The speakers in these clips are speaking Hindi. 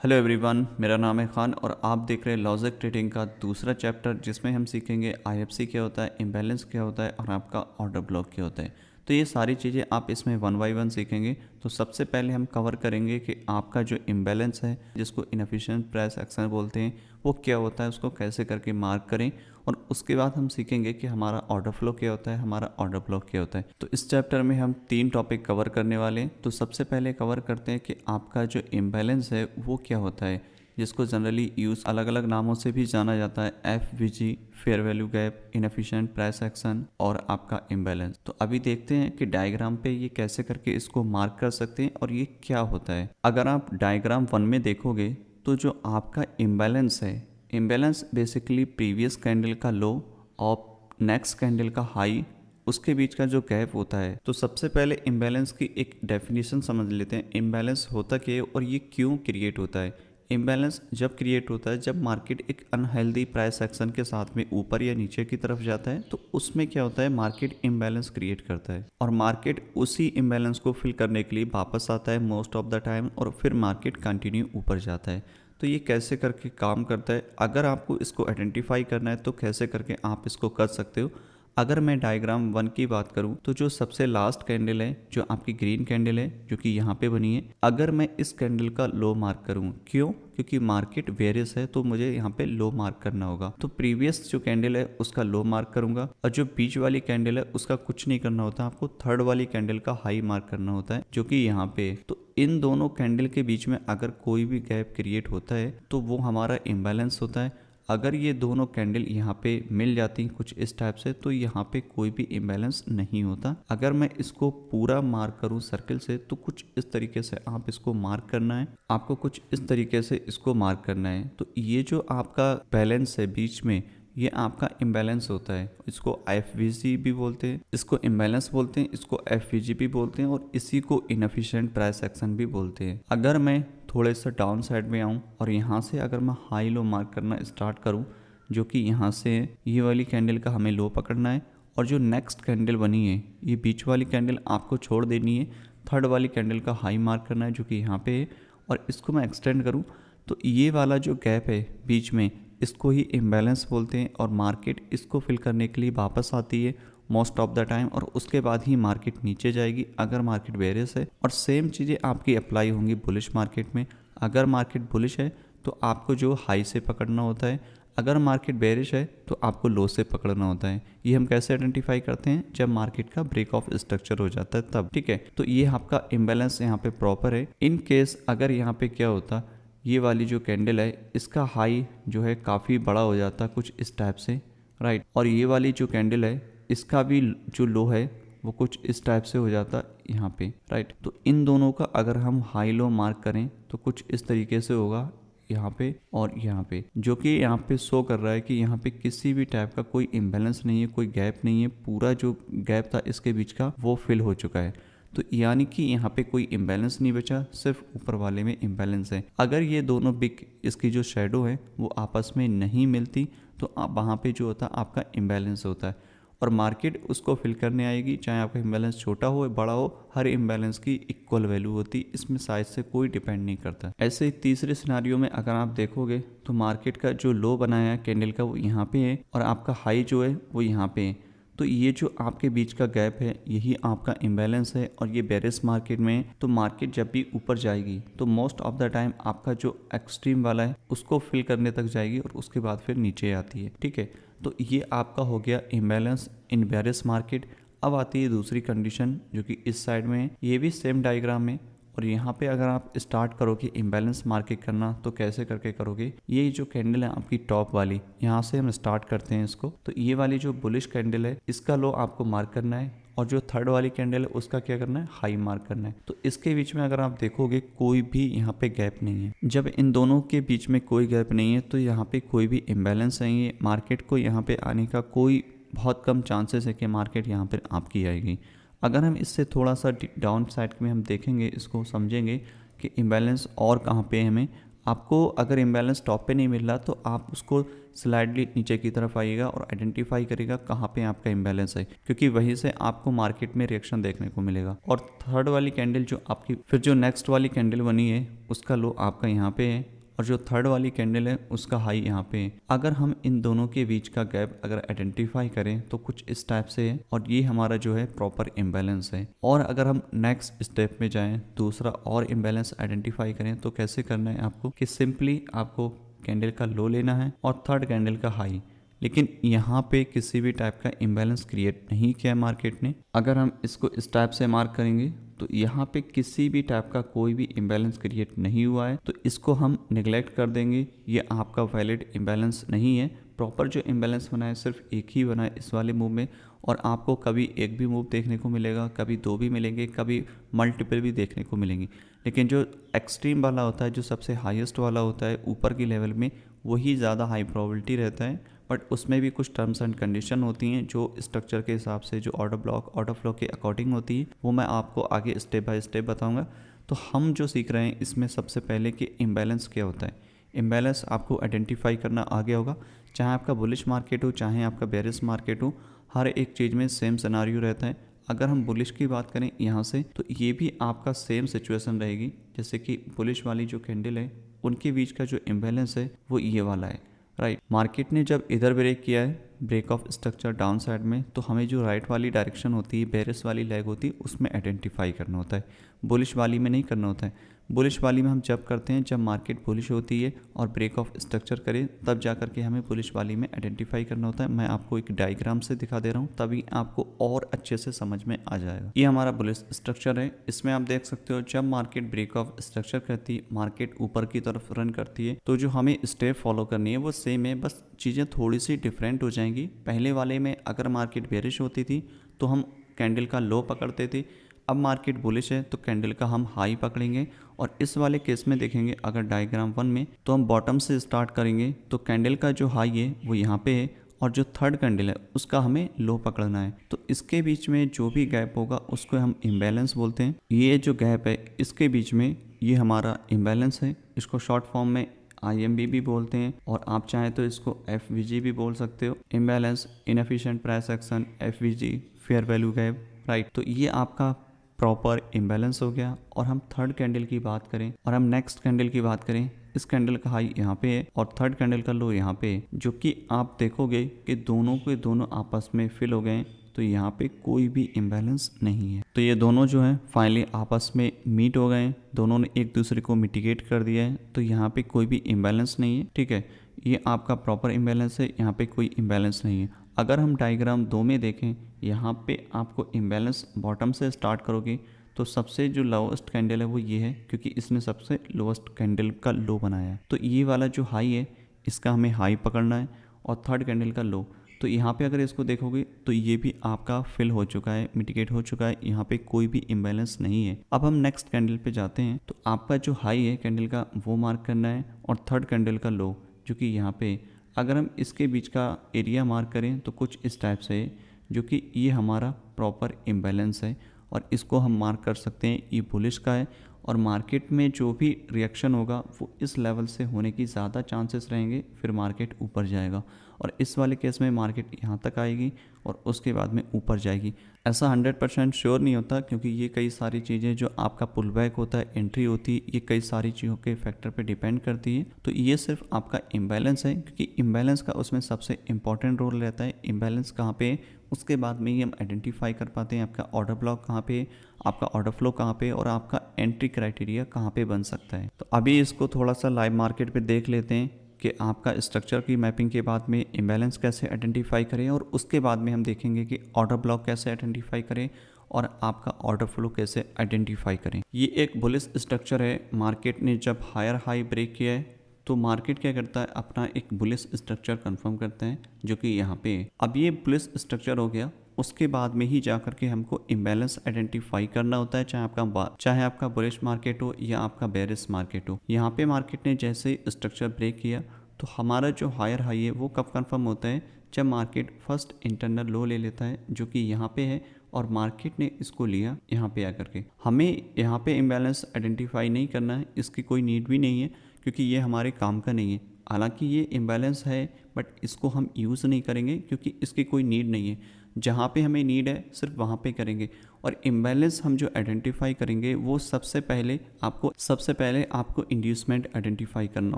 हेलो एवरीवन, मेरा नाम है खान और आप देख रहे हैं लॉजिक ट्रेडिंग का दूसरा चैप्टर, जिसमें हम सीखेंगे आईएफसी क्या होता है, इम्बैलेंस क्या होता है और आपका ऑर्डर ब्लॉक क्या होता है। तो ये सारी चीज़ें आप इसमें वन बाय वन सीखेंगे। तो सबसे पहले हम कवर करेंगे कि आपका जो इम्बैलेंस है, जिसको इनएफिशिएंट प्राइस एक्शन बोलते हैं, वो क्या होता है, उसको कैसे करके मार्क करें। और उसके बाद हम सीखेंगे कि हमारा ऑर्डर फ्लो क्या होता है, हमारा ऑर्डर ब्लॉक क्या होता है। तो इस चैप्टर में हम 3 टॉपिक कवर करने वाले हैं। तो सबसे पहले कवर करते हैं कि आपका जो इम्बैलेंस है वो क्या होता है, जिसको जनरली यूज़ अलग अलग नामों से भी जाना जाता है, FVG, fair value gap, inefficient price action और आपका इम्बैलेंस। तो अभी देखते हैं कि डायग्राम पे ये कैसे करके इसको मार्क कर सकते हैं और ये क्या होता है। अगर आप डायग्राम 1 में देखोगे तो जो आपका इम्बैलेंस है, इम्बैलेंस बेसिकली प्रीवियस कैंडल का लो और नेक्स्ट कैंडल का हाई, उसके बीच का जो गैप होता है। तो सबसे पहले इम्बैलेंस की एक डेफिनेशन समझ लेते हैं। इम्बैलेंस होता क्या है और ये क्यों क्रिएट होता है। इम्बैलेंस जब क्रिएट होता है जब मार्केट एक अनहेल्दी प्राइस एक्शन के साथ में ऊपर या नीचे की तरफ जाता है, तो उसमें क्या होता है, मार्केट इम्बैलेंस क्रिएट करता है और मार्केट उसी इम्बैलेंस को फिल करने के लिए वापस आता है मोस्ट ऑफ द टाइम, और फिर मार्केट कंटिन्यू ऊपर जाता है। तो ये कैसे करके काम करता है, अगर आपको इसको आइडेंटिफाई करना है तो कैसे करके आप इसको कर सकते हो। अगर मैं डायग्राम 1 की बात करूं तो जो सबसे लास्ट कैंडल है, जो आपकी ग्रीन कैंडल है, जो कि यहाँ पे बनी है, अगर मैं इस कैंडल का लो मार्क करूं, क्यों, क्योंकि मार्केट वेरियस है तो मुझे यहाँ पे लो मार्क करना होगा। तो प्रीवियस जो कैंडल है उसका लो मार्क करूंगा, और जो बीच वाली कैंडल है उसका कुछ नहीं करना होता, आपको थर्ड वाली कैंडल का हाई मार्क करना होता है, जो कि यहाँ पे है। तो इन दोनों कैंडल के बीच में अगर कोई भी गैप क्रिएट होता है तो वो हमारा इम्बैलेंस होता है। अगर ये दोनों कैंडल यहाँ पे मिल जाती कुछ इस टाइप से, तो यहाँ पे कोई भी इम्बैलेंस नहीं होता। अगर मैं इसको पूरा मार्क करूँ सर्कल से, तो कुछ इस तरीके से आप इसको मार्क करना है, आपको कुछ इस तरीके से इसको मार्क करना है। तो ये जो आपका बैलेंस है बीच में, ये आपका इम्बैलेंस होता है। इसको एफवीजी भी बोलते हैं, इसको इम्बैलेंस बोलते हैं, इसको एफवीजी भी बोलते हैं, और इसी को इनएफिशिएंट प्राइस एक्शन भी बोलते हैं। अगर मैं थोड़े से डाउन साइड में आऊँ और यहाँ से अगर मैं हाई लो मार्क करना स्टार्ट करूँ, जो कि यहाँ से ये वाली कैंडल का हमें लो पकड़ना है, और जो नेक्स्ट कैंडल बनी है, ये बीच वाली कैंडल आपको छोड़ देनी है, थर्ड वाली कैंडल का हाई मार्क करना है, जो कि यहाँ पे है, और इसको मैं एक्सटेंड करूँ तो ये वाला जो गैप है बीच में, इसको ही इम्बैलेंस बोलते हैं, और मार्केट इसको फिल करने के लिए वापस आती है मोस्ट ऑफ द टाइम, और उसके बाद ही मार्केट नीचे जाएगी अगर मार्केट बेरिश है। और सेम चीज़ें आपकी अप्लाई होंगी बुलिश मार्केट में। अगर मार्केट बुलिश है तो आपको जो हाई से पकड़ना होता है, अगर मार्केट बेरिश है तो आपको लो से पकड़ना होता है। ये हम कैसे आइडेंटिफाई करते हैं, जब मार्केट का ब्रेक ऑफ स्ट्रक्चर हो जाता है तब, ठीक है। तो ये आपका इम्बैलेंस यहाँ पे प्रॉपर है। इन केस अगर यहाँ पे क्या होता, ये वाली जो कैंडल है इसका हाई जो है काफ़ी बड़ा हो जाता कुछ इस टाइप से, राइट, और ये वाली जो कैंडल है इसका भी जो लो है वो कुछ इस टाइप से हो जाता यहाँ पे, राइट। तो इन दोनों का अगर हम हाई लो मार्क करें तो कुछ इस तरीके से होगा यहाँ पे और यहाँ पे, जो कि यहाँ पे शो कर रहा है कि यहाँ पे किसी भी टाइप का कोई इम्बैलेंस नहीं है, कोई गैप नहीं है, पूरा जो गैप था इसके बीच का वो फिल हो चुका है। तो यानी कि यहाँ पे कोई इम्बैलेंस नहीं बचा, सिर्फ ऊपर वाले में इम्बैलेंस है। अगर ये दोनों बिग, इसकी जो शेडो है वो आपस में नहीं मिलती, तो वहाँ पे जो होता है आपका इम्बैलेंस होता है, और मार्केट उसको फिल करने आएगी, चाहे आपका इम्बैलेंस छोटा हो बड़ा हो, हर इम्बैलेंस की इक्वल वैल्यू होती, इसमें साइज से कोई डिपेंड नहीं करता। ऐसे ही तीसरे सिनारियो में अगर आप देखोगे तो मार्केट का जो लो बनाया है कैंडल का वो यहाँ पे है, और आपका हाई जो है वो यहाँ पे है। तो ये जो आपके बीच का गैप है यही आपका इम्बैलेंस है, और ये बेरिश मार्केट में है। तो मार्केट जब भी ऊपर जाएगी तो मोस्ट ऑफ द टाइम आपका जो एक्सट्रीम वाला है उसको फिल करने तक जाएगी, और उसके बाद फिर नीचे आती है, ठीक है। तो ये आपका हो गया इम्बैलेंस इन बेरिश मार्केट। अब आती है दूसरी कंडीशन जो कि इस साइड में है, ये भी सेम डायग्राम में, और यहाँ पे अगर आप स्टार्ट करोगे इम्बैलेंस मार्केट करना तो कैसे करके करोगे। ये जो कैंडल है आपकी टॉप वाली, यहाँ से हम स्टार्ट करते हैं इसको। तो ये वाली जो बुलिश कैंडल है इसका लो आपको मार्क करना है, और जो थर्ड वाली कैंडल है उसका क्या करना है, हाई मार्क करना है। तो इसके बीच में अगर आप देखोगे कोई भी यहाँ पे गैप नहीं है। जब इन दोनों के बीच में कोई गैप नहीं है तो यहाँ पे कोई भी इम्बैलेंस नहीं है, मार्केट को यहाँ पे आने का कोई बहुत कम चांसेस है कि मार्केट यहाँ पर आपकी आएगी। अगर हम इससे थोड़ा सा डाउन साइड में हम देखेंगे, इसको समझेंगे कि इम्बैलेंस और कहाँ पे हमें आपको अगर इम्बैलेंस टॉप पे नहीं मिल रहा तो आप उसको स्लाइडली नीचे की तरफ आइएगा और आइडेंटिफाई करिएगा कहाँ पे आपका इम्बैलेंस है, क्योंकि वहीं से आपको मार्केट में रिएक्शन देखने को मिलेगा। और थर्ड वाली कैंडल जो आपकी फिर जो नेक्स्ट वाली कैंडल बनी है उसका लो आपका यहाँ पे है, और जो थर्ड वाली कैंडल है उसका हाई यहाँ पे है। अगर हम इन दोनों के बीच का गैप अगर आइडेंटिफाई करें तो कुछ इस टाइप से है, और ये हमारा जो है प्रॉपर इम्बैलेंस है। और अगर हम नेक्स्ट स्टेप में जाएं, दूसरा और इम्बैलेंस आइडेंटिफाई करें, तो कैसे करना है आपको कि सिंपली आपको कैंडल का लो लेना है और थर्ड कैंडल का हाई। लेकिन यहाँ पे किसी भी टाइप का इम्बैलेंस क्रिएट नहीं किया मार्केट ने। अगर हम इसको इस टाइप से मार्क करेंगे तो यहाँ पे किसी भी टाइप का कोई भी इम्बैलेंस क्रिएट नहीं हुआ है, तो इसको हम निगलेक्ट कर देंगे। ये आपका वैलिड इम्बैलेंस नहीं है। प्रॉपर जो इम्बैलेंस बना है सिर्फ एक ही बना है इस वाले मूव में, और आपको कभी एक भी मूव देखने को मिलेगा, कभी दो भी मिलेंगे, कभी मल्टीपल भी देखने को मिलेंगे। लेकिन जो एक्सट्रीम वाला होता है, जो सबसे हाईएस्ट वाला होता है ऊपर की लेवल में, वही ज़्यादा हाई प्रोबेबिलिटी रहता है। बट उसमें भी कुछ टर्म्स एंड कंडीशन होती हैं जो स्ट्रक्चर के हिसाब से, जो ऑर्डर फ्लो के अकॉर्डिंग होती है, वो मैं आपको आगे स्टेप बाय स्टेप बताऊंगा। तो हम जो सीख रहे हैं इसमें सबसे पहले कि इम्बैलेंस क्या होता है। इम्बैलेंस आपको आइडेंटिफाई करना आ गया होगा, चाहे आपका बुलिश मार्केट हो चाहे आपका बेरिश मार्केट हो, हर एक चीज़ में सेम सिनेरियो रहता है। अगर हम बुलिश की बात करें यहाँ से, तो ये भी आपका सेम सिचुएशन रहेगी। जैसे कि बुलिश वाली जो कैंडल है उनके बीच का जो इम्बैलेंस है वो ये वाला है, राइट। मार्केट ने जब इधर ब्रेक किया है, break of structure down side में, तो हमें जो राइट वाली डायरेक्शन होती है, बेरिश वाली लेग होती है, उसमें आइडेंटिफाई करना होता है, बुलिश वाली में नहीं करना होता है। बुलिश वाली में हम जब करते हैं जब मार्केट बुलिश होती है और ब्रेक ऑफ स्ट्रक्चर करे, तब जा करके हमें बुलिश वाली में आइडेंटिफाई करना होता है। मैं आपको एक डायग्राम से दिखा दे रहा हूँ, तभी आपको और अच्छे से समझ में आ जाएगा। ये हमारा बुलिश स्ट्रक्चर है। इसमें आप देख सकते हो जब मार्केट ब्रेक ऑफ स्ट्रक्चर करती है, मार्केट ऊपर की तरफ रन करती है, तो जो हमें स्टेप फॉलो करनी है वो सेम है, बस चीज़ें थोड़ी सी डिफरेंट हो जाएंगी। पहले वाले में अगर मार्केट बेरिश होती थी तो हम कैंडल का लो पकड़ते थे, अब मार्केट बुलिश है तो कैंडल का हम हाई पकड़ेंगे। और इस वाले केस में देखेंगे अगर डायग्राम 1 में, तो हम बॉटम से स्टार्ट करेंगे, तो कैंडल का जो हाई है वो यहाँ पे है और जो थर्ड कैंडल है उसका हमें लो पकड़ना है। तो इसके बीच में जो भी गैप होगा उसको हम इम्बैलेंस बोलते हैं। ये जो गैप है इसके बीच में ये हमारा इम्बैलेंस है। इसको शॉर्ट फॉर्म में IMB भी बोलते हैं, और आप चाहें तो इसको FVG भी बोल सकते हो। Imbalance, inefficient price action, FVG, fair value gap, right. तो ये आपका प्रॉपर इम्बैलेंस हो गया। और हम थर्ड कैंडल की बात करें और हम नेक्स्ट कैंडल की बात करें, इस कैंडल का हाई यहाँ पे है और थर्ड कैंडल का लो यहाँ पे है, जो कि आप देखोगे कि दोनों के दोनों आपस में फिल हो गए, तो यहाँ पे कोई भी इम्बैलेंस नहीं है। तो ये दोनों जो है फाइनली आपस में मीट हो गए, दोनों ने एक दूसरे को मिटिगेट कर दिया है, तो यहाँ पे कोई भी इम्बैलेंस नहीं है, ठीक है। ये आपका प्रॉपर इम्बैलेंस है, यहाँ पे कोई इम्बैलेंस नहीं है। अगर हम डायग्राम 2 में देखें, यहाँ पे आपको इम्बैलेंस बॉटम से स्टार्ट करोगे तो सबसे जो लोवेस्ट कैंडल है वो ये है, क्योंकि इसने सबसे लोवेस्ट कैंडल का लो बनाया है। तो ये वाला जो हाई है इसका हमें हाई पकड़ना है और थर्ड कैंडल का लो। तो यहाँ पे अगर इसको देखोगे तो ये भी आपका फिल हो चुका है, मिटिगेट हो चुका है, यहाँ पे कोई भी इम्बैलेंस नहीं है। अब हम नेक्स्ट कैंडल पे जाते हैं, तो आपका जो हाई है कैंडल का वो मार्क करना है और थर्ड कैंडल का लो जो कि यहाँ पे, अगर हम इसके बीच का एरिया मार्क करें तो कुछ इस टाइप से है, जो कि ये हमारा प्रॉपर इम्बैलेंस है। और इसको हम मार्क कर सकते हैं ये बुलिश का है, और मार्केट में जो भी रिएक्शन होगा वो इस लेवल से होने की ज़्यादा चांसेस रहेंगे, फिर मार्केट ऊपर जाएगा। और इस वाले केस में मार्केट यहाँ तक आएगी और उसके बाद में ऊपर जाएगी। ऐसा 100% श्योर नहीं होता, क्योंकि ये कई सारी चीज़ें जो आपका पुल बैक होता है, एंट्री होती है, ये कई सारी चीज़ों के फैक्टर पे डिपेंड करती है। तो ये सिर्फ आपका इम्बैलेंस है, क्योंकि इम्बैलेंस का उसमें सबसे इंपॉर्टेंट रोल रहता है। इम्बैलेंस कहाँ पे, उसके बाद में ही हम आइडेंटिफाई कर पाते हैं आपका ऑर्डर ब्लॉक कहाँ पे, आपका ऑर्डर फ्लो कहाँ पे, और आपका एंट्री क्राइटेरिया कहाँ पे बन सकता है। तो अभी इसको थोड़ा सा लाइव मार्केट पे देख लेते हैं कि आपका स्ट्रक्चर की मैपिंग के बाद में इम्बैलेंस कैसे आइडेंटिफाई करें, और उसके बाद में हम देखेंगे कि ऑर्डर ब्लॉक कैसे आइडेंटिफाई करें और आपका ऑर्डर फ्लो कैसे आइडेंटिफाई करें। ये एक बुलिश स्ट्रक्चर है। मार्केट ने जब हायर हाई ब्रेक किया है तो मार्केट क्या करता है, अपना एक बुलिश स्ट्रक्चर कंफर्म करता है, जो कि यहाँ पे है। अब ये बुलिश स्ट्रक्चर हो गया, उसके बाद में ही जा करके हमको इम्बैलेंस आइडेंटिफाई करना होता है, चाहे आपका बुलिश मार्केट हो या आपका बेरिश मार्केट हो। यहाँ पे मार्केट ने जैसे ही स्ट्रक्चर ब्रेक किया तो हमारा जो हायर हाई है वो कब कंफर्म होता है, जब मार्केट फर्स्ट इंटरनल लो ले लेता है, जो कि यहाँ पे है, और मार्केट ने इसको लिया यहाँ पे आकर के। हमें यहाँ पे इम्बैलेंस आइडेंटिफाई नहीं करना है, इसकी कोई नीड भी नहीं है, क्योंकि ये हमारे काम का नहीं है। हालांकि ये इम्बैलेंस है बट इसको हम यूज़ नहीं करेंगे क्योंकि इसकी कोई नीड नहीं है। जहाँ पे हमें नीड है सिर्फ वहाँ पे करेंगे। और इम्बैलेंस हम जो आइडेंटिफाई करेंगे वो सबसे पहले आपको इंड्यूसमेंट आइडेंटिफाई करना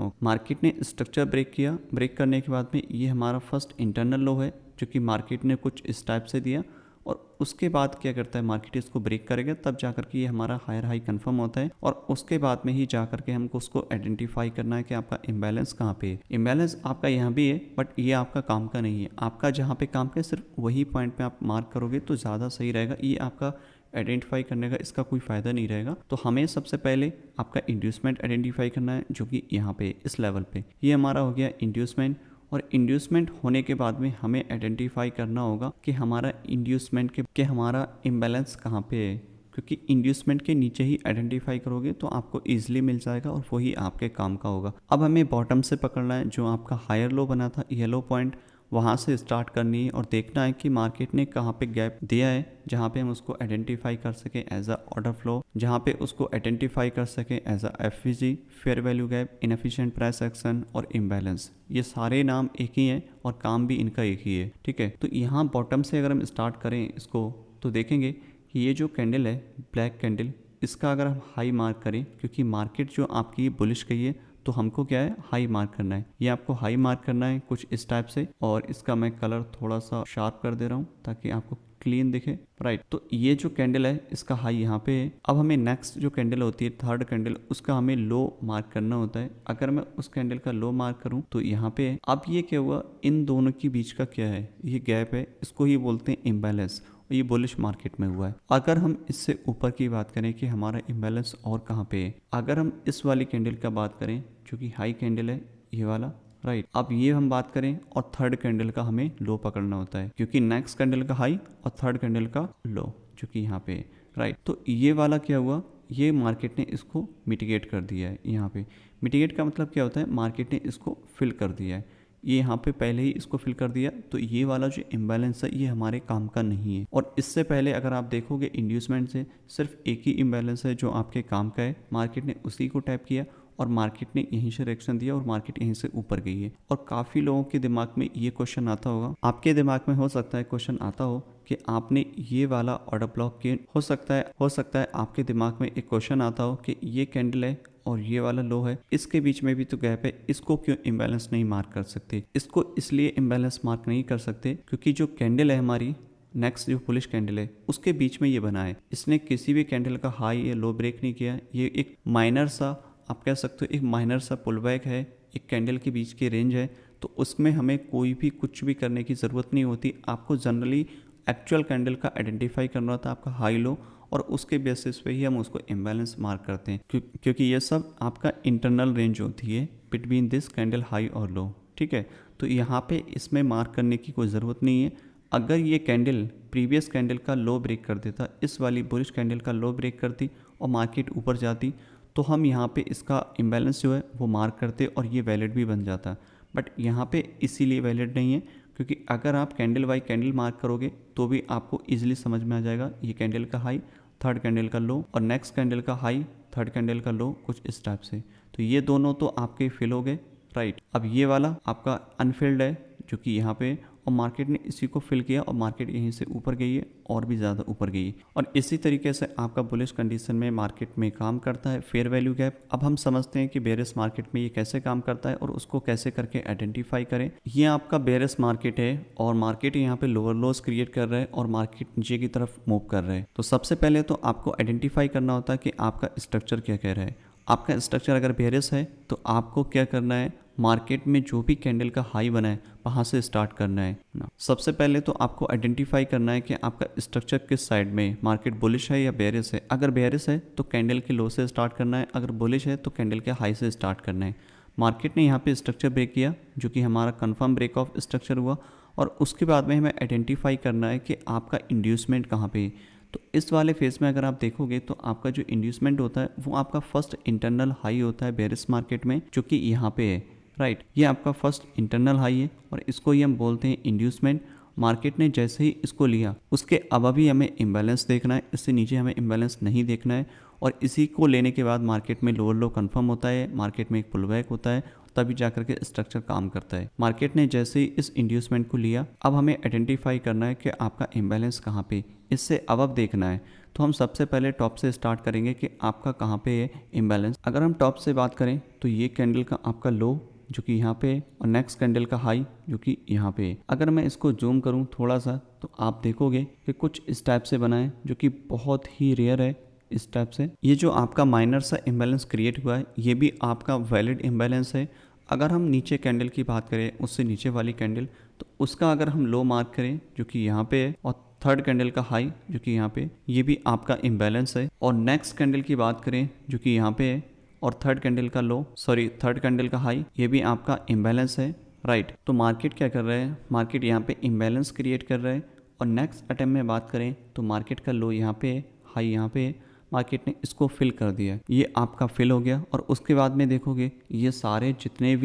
होगा। मार्केट ने स्ट्रक्चर ब्रेक किया, ब्रेक करने के बाद में ये हमारा फर्स्ट इंटरनल लो है जो कि मार्केट ने कुछ इस टाइप से दिया, और उसके बाद क्या करता है मार्केट इसको ब्रेक करेगा, तब जा करके ये हमारा हायर हाई कंफर्म होता है। और उसके बाद में ही जा करके हमको उसको आइडेंटिफाई करना है कि आपका इम्बैलेंस कहाँ पे है। इम्बैलेंस आपका यहाँ भी है बट ये आपका काम का नहीं है। आपका जहाँ पे काम का है सिर्फ वही पॉइंट पे आप मार्क करोगे तो ज़्यादा सही रहेगा। ये आपका आइडेंटिफाई करने का इसका कोई फ़ायदा नहीं रहेगा। तो हमें सबसे पहले आपका इंड्यूसमेंट आइडेंटिफाई करना है जो कि यहाँ पे इस लेवल पे ये हमारा हो गया इंड्यूसमेंट। और इंड्यूसमेंट होने के बाद में हमें आइडेंटिफाई करना होगा कि हमारा इंड्यूसमेंट के हमारा इम्बैलेंस कहाँ पे है, क्योंकि इंड्यूसमेंट के नीचे ही आइडेंटिफाई करोगे तो आपको ईजिली मिल जाएगा और वही आपके काम का होगा। अब हमें बॉटम से पकड़ना है, जो आपका हायर लो बना था येलो पॉइंट, वहाँ से स्टार्ट करनी है और देखना है कि मार्केट ने कहाँ पे गैप दिया है जहाँ पे हम उसको आइडेंटिफाई कर सकें एज अ ऑर्डर फ्लो, जहाँ पे उसको आइडेंटिफाई कर सकें as a FVG, fair value gap, inefficient price action और इम्बैलेंस। ये सारे नाम एक ही हैं और काम भी इनका एक ही है, ठीक है। तो यहाँ बॉटम से अगर हम स्टार्ट करें इसको तो देखेंगे कि ये जो कैंडल है ब्लैक कैंडल, इसका अगर हम हाई मार्क करें, क्योंकि मार्केट जो आपकी बुलिश गई है तो हमको क्या है हाई मार्क करना है। ये आपको हाई मार्क करना है कुछ इस टाइप से, और इसका मैं कलर थोड़ा सा शार्प कर दे रहा हूँ ताकि आपको क्लीन दिखे, राइट। तो ये जो कैंडल है इसका हाई यहाँ पे है। अब हमें नेक्स्ट जो कैंडल होती है थर्ड कैंडल, उसका हमें लो मार्क करना होता है। अगर मैं उस कैंडल का लो मार्क करूँ तो यहाँ पे है। अब ये क्या हुआ, इन दोनों के बीच का क्या है, ये गैप है, इसको ही बोलते हैं इम्बैलेंस। ये बुलिश मार्केट में हुआ है। अगर हम इससे ऊपर की बात करें कि हमारा इम्बैलेंस और कहाँ पे है, अगर हम इस वाली कैंडल का बात करें जो कि हाई कैंडल है ये वाला, राइट। अब ये हम बात करें और थर्ड कैंडल का हमें लो पकड़ना होता है, क्योंकि नेक्स्ट कैंडल का हाई और थर्ड कैंडल का लो जो कि यहाँ पे है, राइट। तो ये वाला क्या हुआ, ये मार्केट ने इसको मिटिगेट कर दिया है। यहाँ पे मिटिगेट का मतलब क्या होता है, मार्केट ने इसको फिल कर दिया है। ये यहाँ पे पहले ही इसको फिल कर दिया, तो ये वाला जो इम्बैलेंस है ये हमारे काम का नहीं है। और इससे पहले अगर आप देखोगे इंड्यूसमेंट से सिर्फ एक ही इम्बैलेंस है जो आपके काम का है, मार्केट ने उसी को टैप किया और मार्केट ने यहीं से रिएक्शन दिया और मार्केट यहीं से ऊपर गई है। और काफ़ी लोगों के दिमाग में ये क्वेश्चन आता होगा, आपके दिमाग में हो सकता है क्वेश्चन आता हो कि आपने ये वाला ऑर्डर ब्लॉक किए, हो सकता है आपके दिमाग में एक क्वेश्चन आता हो कि ये कैंडल है और ये वाला लो है, इसके बीच में भी तो गैप है, इसको क्यों इम्बैलेंस नहीं मार्क कर सकते। इसको इसलिए इम्बैलेंस मार्क नहीं कर सकते क्योंकि जो कैंडल है हमारी नेक्स्ट जो बुलिश कैंडल है उसके बीच में ये बना है। इसने किसी भी कैंडल का हाई या लो ब्रेक नहीं किया। ये एक माइनर सा, आप कह सकते हो एक माइनर सा पुल बैक है, एक कैंडल के बीच की रेंज है। तो उसमें हमें कोई भी कुछ भी करने की ज़रूरत नहीं होती। आपको जनरली एक्चुअल कैंडल का आइडेंटिफाई करना होता है, आपका हाई लो, और उसके बेसिस पे ही हम उसको इम्बैलेंस मार्क करते हैं, क्योंकि ये सब आपका इंटरनल रेंज होती है बिटवीन दिस कैंडल हाई और लो, ठीक है। तो यहाँ पे इसमें मार्क करने की कोई ज़रूरत नहीं है। अगर ये कैंडल प्रीवियस कैंडल का लो ब्रेक कर देता, इस वाली बुलिश कैंडल का लो ब्रेक करती और मार्केट ऊपर जाती, तो हम यहाँ पे इसका इम्बैलेंस जो है वो मार्क करते और ये वैलिड भी बन जाता। बट यहाँ पे इसीलिए वैलिड नहीं है क्योंकि अगर आप कैंडल बाई कैंडल मार्क करोगे तो भी आपको इजीली समझ में आ जाएगा ये कैंडल का हाई, थर्ड कैंडल का लो, और नेक्स्ट कैंडल का हाई, थर्ड कैंडल का लो, कुछ इस टाइप से। तो ये दोनों तो आपके फिल हो गए, राइट। अब ये वाला आपका अनफिल्ड है जो कि यहाँ पे, और मार्केट ने इसी को फिल किया और मार्केट यहीं से ऊपर गई है और भी ज़्यादा ऊपर गई है। और इसी तरीके से आपका बुलिश कंडीशन में मार्केट में काम करता है फेयर वैल्यू गैप। अब हम समझते हैं कि बेरिश मार्केट में ये कैसे काम करता है और उसको कैसे करके आइडेंटिफाई करें। ये आपका बेरिश मार्केट है और मार्केट यहाँ पे लोअर लोस क्रिएट कर रहा है और मार्केट नीचे की तरफ मूव कर रहा है। तो सबसे पहले तो आपको आइडेंटिफाई करना होता है कि आपका स्ट्रक्चर क्या कह रहा है। आपका स्ट्रक्चर अगर बेरिश है तो आपको क्या करना है, मार्केट में जो भी कैंडल का हाई बना है वहाँ से स्टार्ट करना है ना। सबसे पहले तो आपको आइडेंटिफाई करना है कि आपका स्ट्रक्चर किस साइड में, मार्केट बुलिश है या बेरिश है। अगर बेरिश है तो कैंडल के लो से स्टार्ट करना है, अगर बुलिश है तो कैंडल के हाई से स्टार्ट करना है। मार्केट ने यहाँ पे स्ट्रक्चर ब्रेक किया जो कि हमारा कंफर्म ब्रेक ऑफ स्ट्रक्चर हुआ, और उसके बाद में हमें आइडेंटिफाई करना है कि आपका इंड्यूसमेंट कहाँ पे है। तो इस वाले फेज में अगर आप देखोगे तो आपका जो इंड्यूसमेंट होता है वो आपका फर्स्ट इंटरनल हाई होता है बेरिश मार्केट में, जो कि यहाँ पे है, राइट। ये आपका फर्स्ट इंटरनल हाई है और इसको ही हम बोलते हैं इंड्यूसमेंट। मार्केट ने जैसे ही इसको लिया उसके अब भी हमें इम्बैलेंस देखना है, इससे नीचे हमें इम्बैलेंस नहीं देखना है। और इसी को लेने के बाद मार्केट में लोअर लो कंफर्म होता है, मार्केट में एक पुल बैक होता है, तभी जाकर के स्ट्रक्चर काम करता है। मार्केट ने जैसे ही इस इंड्यूसमेंट को लिया, अब हमें आइडेंटिफाई करना है कि आपका इम्बैलेंस कहाँ पे, इससे अब देखना है। तो हम सबसे पहले टॉप से स्टार्ट करेंगे कि आपका कहाँ पे है इम्बैलेंस। अगर हम टॉप से बात करें तो ये कैंडल का आपका लो जो कि यहाँ पे है, और नेक्स्ट कैंडल का हाई जो कि यहाँ पे है। अगर मैं इसको जूम करूँ थोड़ा सा तो आप देखोगे कि कुछ इस टाइप से बना है, जो कि बहुत ही रेयर है। इस टाइप से ये जो आपका माइनर सा इम्बैलेंस क्रिएट हुआ है, ये भी आपका वैलिड इम्बैलेंस है। अगर हम नीचे कैंडल की बात करें, उससे नीचे वाली कैंडल, तो उसका अगर हम लो मार्क करें जो कि यहाँ पे है, और थर्ड कैंडल का हाई जो कि यहाँ पे, ये भी आपका इम्बैलेंस है। और नेक्स्ट कैंडल की बात करें जो कि यहाँ पे है, और थर्ड कैंडल का लो, सॉरी थर्ड कैंडल का हाई, ये भी आपका इम्बैलेंस है, राइट। तो मार्केट क्या कर रहा है, मार्केट यहाँ पे इम्बैलेंस क्रिएट कर रहा है। और नेक्स्ट अटेम्प्ट में बात करें तो मार्केट का लो यहाँ पे है, हाई यहाँ पे है, मार्केट ने इसको फिल कर दिया, ये आपका फिल हो गया। और उसके बाद में देखोगे ये सारे जितने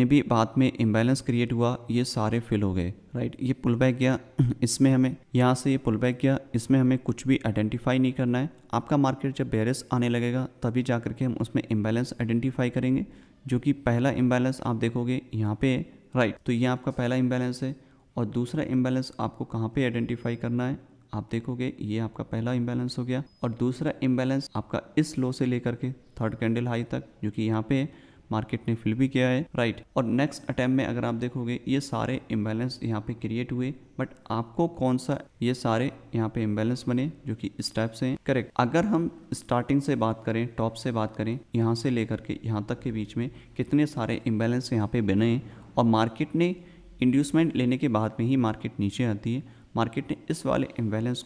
भी बाद में इम्बैलेंस क्रिएट हुआ, ये सारे फिल हो गए, राइट। ये पुल बैक गया, इसमें हमें यहाँ से ये पुल बैक गया, इसमें हमें कुछ भी आइडेंटिफाई नहीं करना है। आपका मार्केट जब बेरिश आने लगेगा तभी जा करके हम उसमें इम्बैलेंस आइडेंटिफाई करेंगे, जो कि पहला इम्बैलेंस आप देखोगे यहाँ पे है, राइट। तो ये आपका पहला इम्बैलेंस है। और दूसरा इम्बैलेंस आपको कहाँ पे आइडेंटिफाई करना है, आप देखोगे ये आपका पहला इम्बैलेंस हो गया। और दूसरा इम्बैलेंस आपका इस लो से लेकर के थर्ड कैंडल हाई तक, जो कि यहाँ पे मार्केट ने फिल भी किया है, राइट। और नेक्स्ट अटेम्प्ट में अगर आप देखोगे ये सारे इम्बैलेंस यहाँ पे क्रिएट हुए, बट आपको कौन सा, ये सारे यहाँ पे इम्बैलेंस बने जो कि इस टाइप से हैं, करेक्ट। अगर हम स्टार्टिंग से बात करें, टॉप से बात करें, यहाँ से लेकर के यहाँ तक के बीच में कितने सारे इम्बैलेंस यहाँ पे बने हैं, और मार्केट ने इंड्यूसमेंट लेने के बाद में ही मार्केट नीचे आती है। मार्केट ने इस वाले इम्बैलेंस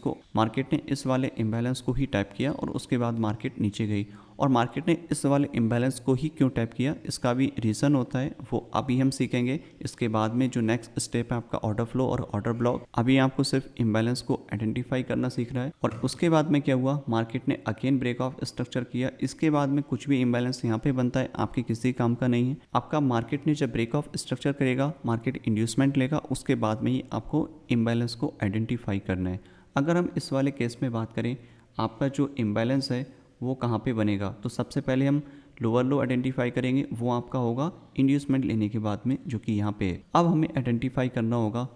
को ही टैप किया, और उसके बाद मार्केट नीचे गई। और मार्केट ने इस वाले इम्बैलेंस को ही क्यों टैप किया, इसका भी रीज़न होता है, वो अभी हम सीखेंगे। इसके बाद में जो नेक्स्ट स्टेप है आपका ऑर्डर फ्लो और ऑर्डर ब्लॉक, अभी आपको सिर्फ इम्बैलेंस को आइडेंटिफाई करना सीख रहा है। और उसके बाद में क्या हुआ, मार्केट ने अगेन ब्रेक ऑफ स्ट्रक्चर किया। इसके बाद में कुछ भी इम्बैलेंस यहाँ पे बनता है आपके किसी काम का नहीं है। आपका मार्केट ने जब ब्रेक ऑफ स्ट्रक्चर करेगा, मार्केट इंड्यूसमेंट लेगा, उसके बाद में ही आपको इम्बैलेंस को आइडेंटिफाई करना है। अगर हम इस वाले केस में बात करें, आपका जो इम्बैलेंस है वो कहाँ पे बनेगा, तो सबसे पहले हम लोअर लो आइडेंटिफाई करेंगे, वो आपका होगा इंड्यूसमेंट लेने के बाद में, जो कि यहाँ पे है। अब हमें आइडेंटिफाई करना होगा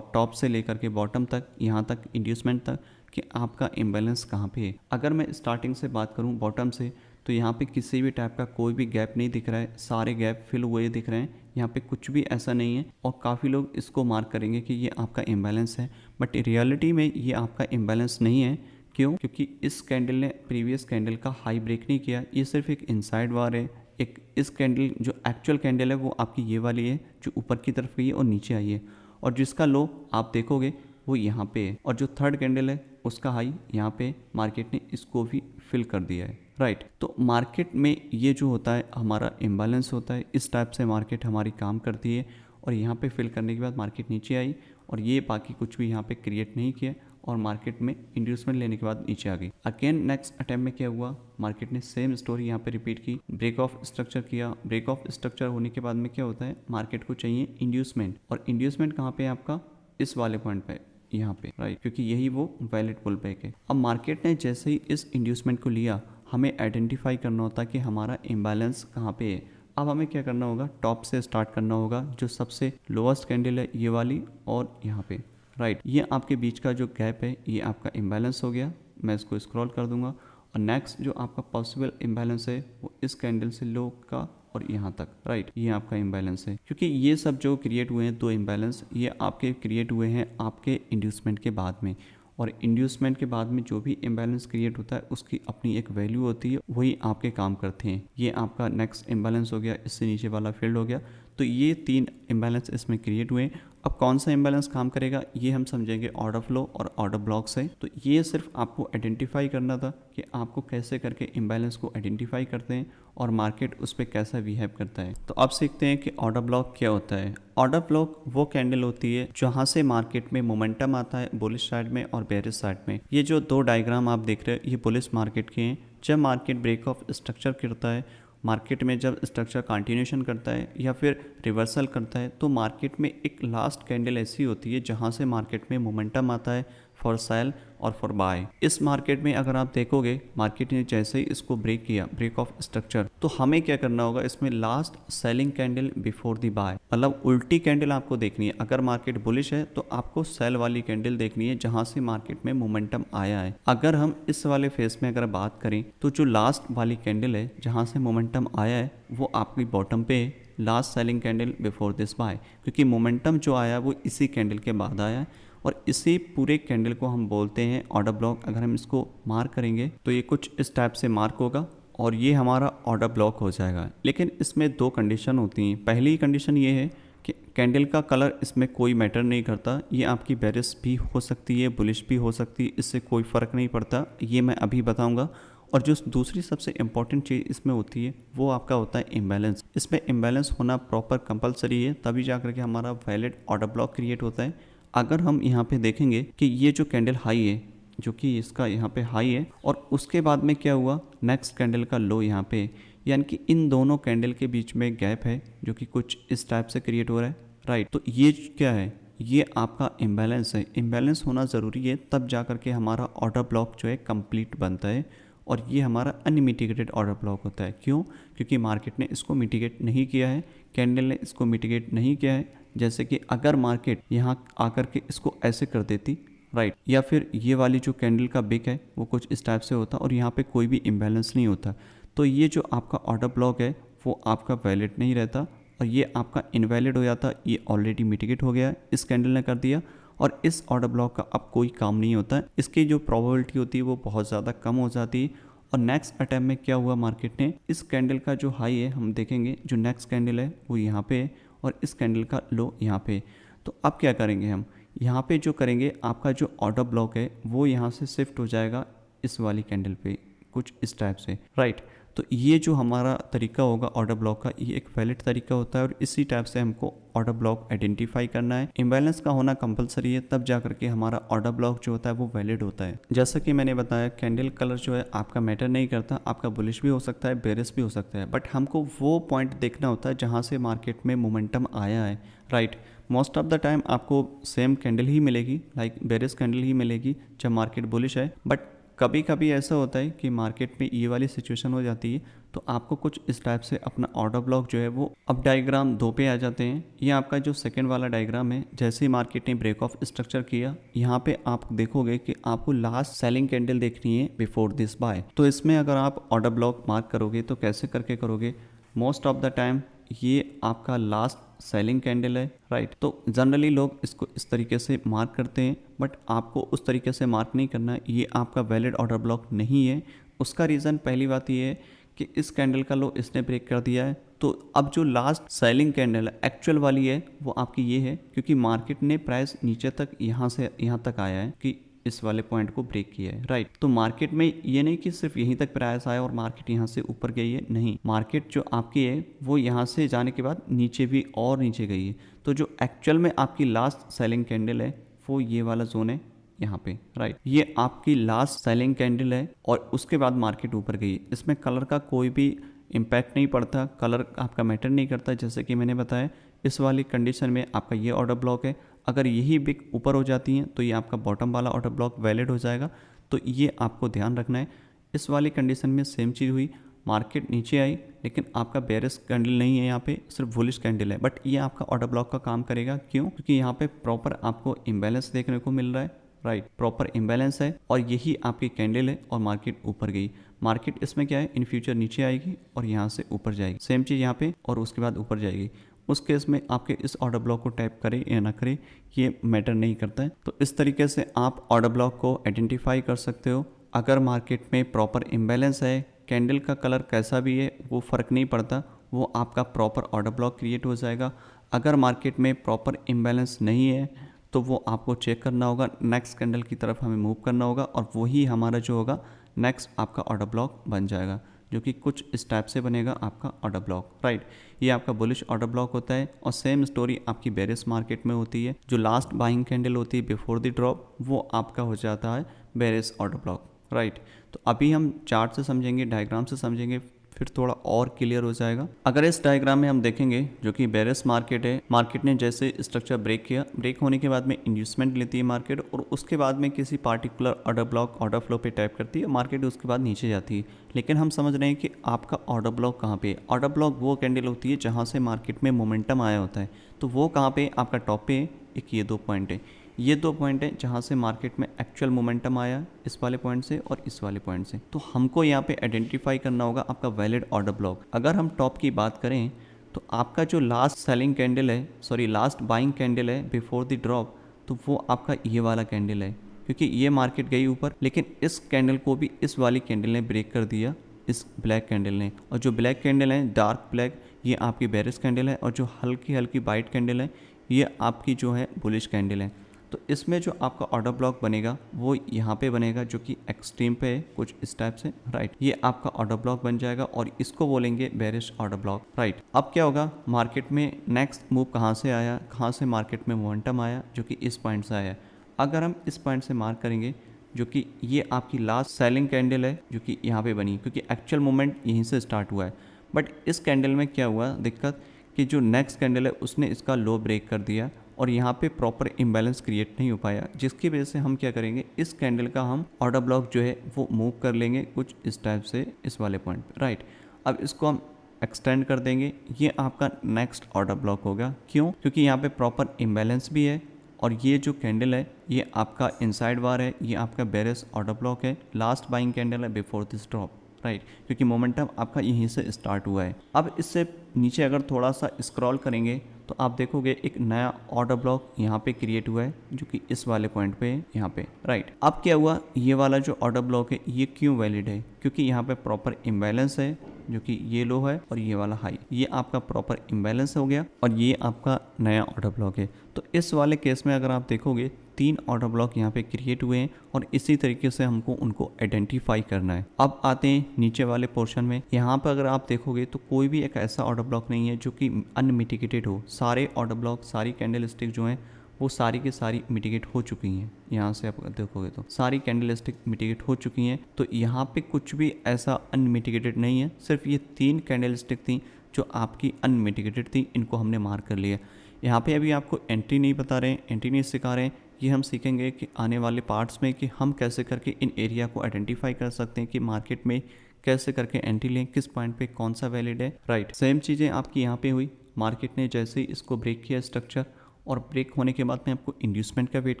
टॉप से लेकर के बॉटम तक, यहाँ तक इंड्यूसमेंट तक, कि आपका इम्बैलेंस कहाँ पे है। अगर मैं स्टार्टिंग से बात करूँ बॉटम से, तो यहाँ पे किसी भी टाइप का कोई भी गैप नहीं दिख रहा है, सारे गैप फिल हुए दिख रहे हैं, यहाँ पे कुछ भी ऐसा नहीं है। और काफ़ी लोग इसको मार्क करेंगे कि ये आपका इम्बैलेंस है, बट रियलिटी में ये आपका इम्बैलेंस नहीं है। क्यों? क्योंकि इस कैंडल ने प्रीवियस कैंडल का हाई ब्रेक नहीं किया, ये सिर्फ एक इनसाइड वार है। एक इस कैंडल जो एक्चुअल कैंडल है वो आपकी ये वाली है, जो ऊपर की तरफ गई है और नीचे आई है, और जिसका लो आप देखोगे वो यहाँ पे है। और जो थर्ड कैंडल है उसका हाई यहाँ पे, मार्केट ने इसको भी फिल कर दिया है, राइट। तो मार्केट में ये जो होता है हमारा इम्बैलेंस होता है, इस टाइप से मार्केट हमारी काम करती है। और यहाँ पे फिल करने के बाद मार्केट नीचे आई, और ये बाकी कुछ भी यहाँ पे क्रिएट नहीं किया, और मार्केट में इंड्यूसमेंट लेने के बाद नीचे आ गई। अगेन नेक्स्ट अटेम्प्ट में क्या हुआ, मार्केट ने सेम स्टोरी यहाँ पे रिपीट की, ब्रेक ऑफ स्ट्रक्चर किया। ब्रेक ऑफ स्ट्रक्चर होने के बाद में क्या होता है, मार्केट को चाहिए इंड्यूसमेंट, और इंड्यूसमेंट कहाँ पे है आपका, इस वाले पॉइंट पे, यहाँ पे, राइट, क्योंकि यही वो वैलिड पुल बैक है। अब मार्केट ने जैसे ही इस इंड्यूसमेंट को लिया, हमें आइडेंटिफाई करना होता है कि हमारा इम्बैलेंस कहाँ पे है। अब हमें क्या करना होगा, टॉप से स्टार्ट करना होगा, जो सबसे लोएस्ट कैंडल है ये वाली, और यहाँ पे, राइट। ये आपके बीच का जो गैप है ये आपका इम्बैलेंस हो गया। मैं इसको स्क्रॉल कर दूंगा, और नेक्स्ट जो आपका पॉसिबल इम्बैलेंस है वो इस कैंडल से लो का और यहाँ तक, राइट, ये आपका इम्बैलेंस है। क्योंकि ये सब जो क्रिएट हुए हैं दो इम्बैलेंस, ये आपके क्रिएट हुए हैं आपके इंड्यूसमेंट के बाद में। और इंड्यूसमेंट के बाद में जो भी इम्बैलेंस क्रिएट होता है उसकी अपनी एक वैल्यू होती है, वही आपके काम करते हैं। ये आपका नेक्स्ट इम्बैलेंस हो गया, इससे नीचे वाला फील्ड हो गया। तो ये तीन इम्बैलेंस इसमें क्रिएट हुए। अब कौन सा इम्बैलेंस काम करेगा ये हम समझेंगे ऑर्डर फ्लो और ऑर्डर ब्लॉक से। तो ये सिर्फ आपको आइडेंटिफाई करना था कि आपको कैसे करके इम्बैलेंस को आइडेंटिफाई करते हैं और मार्केट उस पर कैसा बिहेव करता है। तो अब सीखते हैं कि ऑर्डर ब्लॉक क्या होता है। ऑर्डर ब्लॉक वो कैंडल होती है जहाँ से मार्केट में मोमेंटम आता है बुलिश साइड में और बेरिश साइड में। ये जो दो डायग्राम आप देख रहे हैं ये बुलिश मार्केट के हैं। जब मार्केट ब्रेक ऑफ स्ट्रक्चर करता है, मार्केट में जब स्ट्रक्चर कंटिन्यूशन करता है या फिर रिवर्सल करता है, तो मार्केट में एक लास्ट कैंडल ऐसी होती है जहाँ से मार्केट में मोमेंटम आता है, फॉर सेल और फॉर बाय। इस मार्केट में अगर आप देखोगे, मार्केट ने जैसे ही इसको ब्रेक किया, ब्रेक ऑफ स्ट्रक्चर, तो हमें क्या करना होगा, इसमें last selling candle before the buy, मतलब उल्टी कैंडल आपको देखनी है। अगर मार्केट बुलिश है तो आपको सेल वाली कैंडल देखनी है जहां से मार्केट में मोमेंटम आया है। अगर हम इस वाले फेस में अगर बात करें तो जो लास्ट वाली कैंडल है जहां से मोमेंटम आया है वो आपकी बॉटम पे last selling candle before this by, क्योंकि मोमेंटम जो आया वो इसी कैंडल के बाद आया है और इसी पूरे कैंडल को हम बोलते हैं ऑर्डर ब्लॉक। अगर हम इसको मार्क करेंगे तो ये कुछ इस टाइप से मार्क होगा और ये हमारा ऑर्डर ब्लॉक हो जाएगा। लेकिन इसमें दो कंडीशन होती हैं। पहली कंडीशन ये है कि कैंडल का कलर इसमें कोई मैटर नहीं करता, ये आपकी बेरिश भी हो सकती है, बुलिश भी हो सकती है, इससे कोई फ़र्क नहीं पड़ता, ये मैं अभी बताऊंगा। और जो दूसरी सबसे इंपॉर्टेंट चीज़ इसमें होती है वो आपका होता है इम्बैलेंस। इसमें इम्बैलेंस होना प्रॉपर कंपलसरी है, तभी जाकर के हमारा वैलिड ऑर्डर ब्लॉक क्रिएट होता है। अगर हम यहाँ पे देखेंगे कि ये जो कैंडल हाई है, जो कि इसका यहाँ पे हाई है, और उसके बाद में क्या हुआ, नेक्स्ट कैंडल का लो यहाँ पे, यानी कि इन दोनों कैंडल के बीच में गैप है जो कि कुछ इस टाइप से क्रिएट हो रहा है, राइट। तो ये क्या है, ये आपका इम्बैलेंस है। इम्बैलेंस होना ज़रूरी है, तब जा कर के हमारा ऑर्डर ब्लॉक जो है कंप्लीट बनता है और ये हमारा अनमिटिगेटेड ऑर्डर ब्लॉक होता है। क्यों? क्योंकि मार्केट ने इसको मिटिगेट नहीं किया है, कैंडल ने इसको मिटिगेट नहीं किया है। जैसे कि अगर मार्केट यहाँ आकर के इसको ऐसे कर देती, राइट, या फिर ये वाली जो कैंडल का बिक है वो कुछ इस टाइप से होता और यहाँ पे कोई भी इम्बैलेंस नहीं होता, तो ये जो आपका ऑर्डर ब्लॉक है वो आपका वैलिड नहीं रहता और ये आपका इनवैलिड हो जाता। ये ऑलरेडी मिटिगेट हो गया, इस कैंडल ने कर दिया और इस ऑर्डर ब्लॉक का अब कोई काम नहीं होता है। इसकी जो प्रोबेबिलिटी होती है वो बहुत ज़्यादा कम हो जाती है। और नेक्स्ट अटैम्प्ट में क्या हुआ, मार्केट ने इस कैंडल का जो हाई है, हम देखेंगे जो नेक्स्ट कैंडल है वो यहाँ पे है और इस कैंडल का लो यहाँ पे। तो अब क्या करेंगे, हम यहाँ पे जो करेंगे, आपका जो ऑर्डर ब्लॉक है वो यहाँ से शिफ्ट हो जाएगा इस वाली कैंडल पे, कुछ इस टाइप से, राइट। तो ये जो हमारा तरीका होगा ऑर्डर ब्लॉक का, ये एक वैलिड तरीका होता है और इसी टाइप से हमको ऑर्डर ब्लॉक आइडेंटिफाई करना है। इम्बैलेंस का होना कंपलसरी है, तब जा करके हमारा ऑर्डर ब्लॉक जो होता है वो वैलिड होता है। जैसा कि मैंने बताया, कैंडल कलर जो है आपका मैटर नहीं करता, आपका बुलिश भी हो सकता है, बेरिश भी हो सकता है, बट हमको वो पॉइंट देखना होता है जहाँ से मार्केट में मोमेंटम आया है, right. Most of the time आपको सेम कैंडल ही मिलेगी, लाइक बेरिश कैंडल ही मिलेगी जब मार्केट बुलिश है। बट कभी कभी ऐसा होता है कि मार्केट में ये वाली सिचुएशन हो जाती है तो आपको कुछ इस टाइप से अपना ऑर्डर ब्लॉक जो है वो अब डायग्राम 2 पे आ जाते हैं। ये आपका जो सेकंड वाला डायग्राम है, जैसे ही मार्केट ने ब्रेक ऑफ स्ट्रक्चर किया, यहाँ पे आप देखोगे कि आपको लास्ट सेलिंग कैंडल देखनी है बिफोर दिस बाय। तो इसमें अगर आप ऑर्डर ब्लॉक मार्क करोगे तो कैसे करके करोगे, मोस्ट ऑफ द टाइम ये आपका लास्ट सेलिंग कैंडल है, राइट। तो जनरली लोग इसको इस तरीके से मार्क करते हैं, बट आपको उस तरीके से मार्क नहीं करना है, ये आपका वैलिड ऑर्डर ब्लॉक नहीं है। उसका रीज़न पहली बात ये है कि इस कैंडल का लो इसने ब्रेक कर दिया है, तो अब जो लास्ट सेलिंग कैंडल एक्चुअल वाली है वो आपकी ये है, क्योंकि मार्केट ने प्राइस नीचे तक यहाँ से यहाँ तक आया है कि इस वाले पॉइंट को ब्रेक किया है, राइट। तो मार्केट में ये नहीं कि सिर्फ यहीं तक प्राइस आया और मार्केट यहाँ से ऊपर गई है, नहीं, मार्केट जो आपकी है वो यहाँ से जाने के बाद नीचे भी और नीचे गई है। तो जो एक्चुअल में आपकी लास्ट सेलिंग कैंडल है वो ये वाला जोन है यहाँ पे, राइट। ये आपकी लास्ट सेलिंग कैंडल है और उसके बाद मार्केट ऊपर गई है। इसमें कलर का कोई भी इम्पैक्ट नहीं पड़ता, कलर आपका मैटर नहीं करता। जैसे कि मैंने बताया, इस वाली कंडीशन में आपका ये ऑर्डर ब्लॉक है, अगर यही बिक ऊपर हो जाती हैं तो ये आपका बॉटम वाला ऑर्डर ब्लॉक वैलिड हो जाएगा। तो ये आपको ध्यान रखना है। इस वाली कंडीशन में सेम चीज़ हुई, मार्केट नीचे आई लेकिन आपका बेरिश कैंडल नहीं है, यहाँ पे सिर्फ बुलिश कैंडल है, बट ये आपका ऑर्डर ब्लॉक का काम करेगा। क्यों? क्योंकि यहाँ पे प्रॉपर आपको इम्बैलेंस देखने को मिल रहा है, राइट, प्रॉपर इम्बैलेंस है और यही आपकी कैंडल है और मार्केट ऊपर गई। मार्केट इसमें क्या है, इन फ्यूचर नीचे आएगी और यहाँ से ऊपर जाएगी, सेम चीज़ यहाँ पे, और उसके बाद ऊपर जाएगी। उस केस में आपके इस ऑर्डर ब्लॉक को टैप करें या ना करें ये मैटर नहीं करता है। तो इस तरीके से आप ऑर्डर ब्लॉक को आइडेंटिफाई कर सकते हो। अगर मार्केट में प्रॉपर इम्बैलेंस है, कैंडल का कलर कैसा भी है वो फ़र्क नहीं पड़ता, वो आपका प्रॉपर ऑर्डर ब्लॉक क्रिएट हो जाएगा। अगर मार्केट में प्रॉपर इम्बैलेंस नहीं है तो वो आपको चेक करना होगा, नेक्स्ट कैंडल की तरफ हमें मूव करना होगा और वही हमारा जो होगा नेक्स्ट आपका ऑर्डर ब्लॉक बन जाएगा, जो कि कुछ इस टाइप से बनेगा आपका ऑर्डर ब्लॉक, राइट। ये आपका बुलिश ऑर्डर ब्लॉक होता है और सेम स्टोरी आपकी बेरिश मार्केट में होती है। जो लास्ट बाइंग कैंडल होती है बिफोर द ड्रॉप वो आपका हो जाता है बेरिश ऑर्डर ब्लॉक, राइट। तो अभी हम चार्ट से समझेंगे, डायग्राम से समझेंगे, फिर थोड़ा और क्लियर हो जाएगा। अगर इस डायग्राम में हम देखेंगे जो कि बेरिश मार्केट है, मार्केट ने जैसे स्ट्रक्चर ब्रेक किया, ब्रेक होने के बाद में इंड्यूसमेंट लेती है मार्केट और उसके बाद में किसी particular order block order flow पे टैप करती है, मार्केट उसके बाद नीचे जाती है। लेकिन हम समझ रहे हैं कि आपका ऑर्डर ब्लॉक कहाँ पे है। ऑर्डर ब्लॉक वो कैंडल होती है जहाँ से मार्केट में मोमेंटम आया होता है, तो वो कहाँ पे आपका टॉप पे है। एक ये 2 पॉइंट है, ये 2 पॉइंट है जहाँ से मार्केट में एक्चुअल मोमेंटम आया, इस वाले पॉइंट से और इस वाले पॉइंट से। तो हमको यहाँ पे आइडेंटिफाई करना होगा आपका वैलिड ऑर्डर ब्लॉक। अगर हम टॉप की बात करें तो आपका जो लास्ट सेलिंग कैंडल है, सॉरी लास्ट बाइंग कैंडल है बिफोर द ड्रॉप, तो वो आपका ये वाला कैंडल है, क्योंकि ये मार्केट गई ऊपर, लेकिन इस कैंडल को भी इस वाली कैंडल ने ब्रेक कर दिया, इस ब्लैक कैंडल ने। और जो ब्लैक कैंडल है डार्क ब्लैक, ये आपकी बेरिश कैंडल है, और जो हल्की हल्की वाइट कैंडल है ये आपकी जो है बुलिश कैंडल है। तो इसमें जो आपका ऑर्डर ब्लॉक बनेगा वो यहाँ पे बनेगा, जो कि एक्सट्रीम पे है कुछ इस टाइप से, राइट। ये आपका ऑर्डर ब्लॉक बन जाएगा और इसको बोलेंगे बेरिश ऑर्डर ब्लॉक, राइट। अब क्या होगा, मार्केट में नेक्स्ट मूव कहाँ से आया, कहाँ से मार्केट में मोमेंटम आया, जो कि इस पॉइंट से आया। अगर हम इस पॉइंट से मार्क करेंगे, जो कि ये आपकी लास्ट सेलिंग कैंडल है जो कि यहाँ पे बनी, क्योंकि एक्चुअल मूवमेंट यहीं से स्टार्ट हुआ है। बट इस कैंडल में क्या हुआ दिक्कत, कि जो नेक्स्ट कैंडल है उसने इसका लो ब्रेक कर दिया और यहाँ पे प्रॉपर इम्बैलेंस क्रिएट नहीं हो पाया, जिसकी वजह से हम क्या करेंगे, इस कैंडल का हम ऑर्डर ब्लॉक जो है वो मूव कर लेंगे कुछ इस टाइप से इस वाले पॉइंट पे, राइट। अब इसको हम एक्सटेंड कर देंगे, ये आपका नेक्स्ट ऑर्डर ब्लॉक होगा। क्यों? क्योंकि यहाँ पे प्रॉपर इम्बैलेंस भी है और ये जो कैंडल है ये आपका इनसाइड वार है, ये आपका बेरिश ऑर्डर ब्लॉक है, लास्ट बाइंग कैंडल है बिफोर दिस ड्रॉप, राइट। क्योंकि मोमेंटम आपका यहीं से स्टार्ट हुआ है। अब इससे नीचे अगर थोड़ा सा स्क्रॉल करेंगे तो आप देखोगे एक नया ऑर्डर ब्लॉक यहाँ पे क्रिएट हुआ है, जो कि इस वाले पॉइंट पे है यहाँ पे, राइट। अब क्या हुआ, ये वाला जो ऑर्डर ब्लॉक है ये क्यों वैलिड है, क्योंकि यहाँ पे प्रॉपर इम्बैलेंस है, जो कि ये लो है और ये वाला हाई, ये आपका प्रॉपर इम्बैलेंस हो गया और ये आपका नया ऑर्डर ब्लॉक है। तो इस वाले केस में अगर आप देखोगे 3 ऑर्डर ब्लॉक यहाँ पे क्रिएट हुए हैं और इसी तरीके से हमको उनको आइडेंटिफाई करना है। अब आते हैं नीचे वाले पोर्शन में। यहाँ पर अगर आप देखोगे तो कोई भी एक ऐसा ऑर्डर ब्लॉक नहीं है जो कि अनमिटिगेटेड हो। सारे ऑर्डर ब्लॉक, सारी कैंडल स्टिक जो हैं वो सारी की सारी मिटिगेट हो चुकी हैं। यहाँ से आप देखोगे तो सारी कैंडल स्टिक मिटिगेट हो चुकी हैं। तो यहाँ पे कुछ भी ऐसा अनमिटिगेटेड नहीं है, सिर्फ ये 3 कैंडल स्टिक थी जो आपकी अनमिटिगेटेड थी, इनको हमने मार्क कर लिया। यहाँ पे अभी आपको एंट्री नहीं बता रहे हैं, एंट्री नहीं सिखा रहे हैं, ये हम सीखेंगे कि आने वाले पार्ट्स में कि हम कैसे करके इन एरिया को आइडेंटिफाई कर सकते हैं कि मार्केट में कैसे करके एंट्री लें, किस पॉइंट पे कौन सा वैलिड है, राइट। सेम चीज़ें आपकी यहाँ पे हुई, मार्केट ने जैसे ही इसको ब्रेक किया स्ट्रक्चर, और ब्रेक होने के बाद में आपको इंड्यूसमेंट का वेट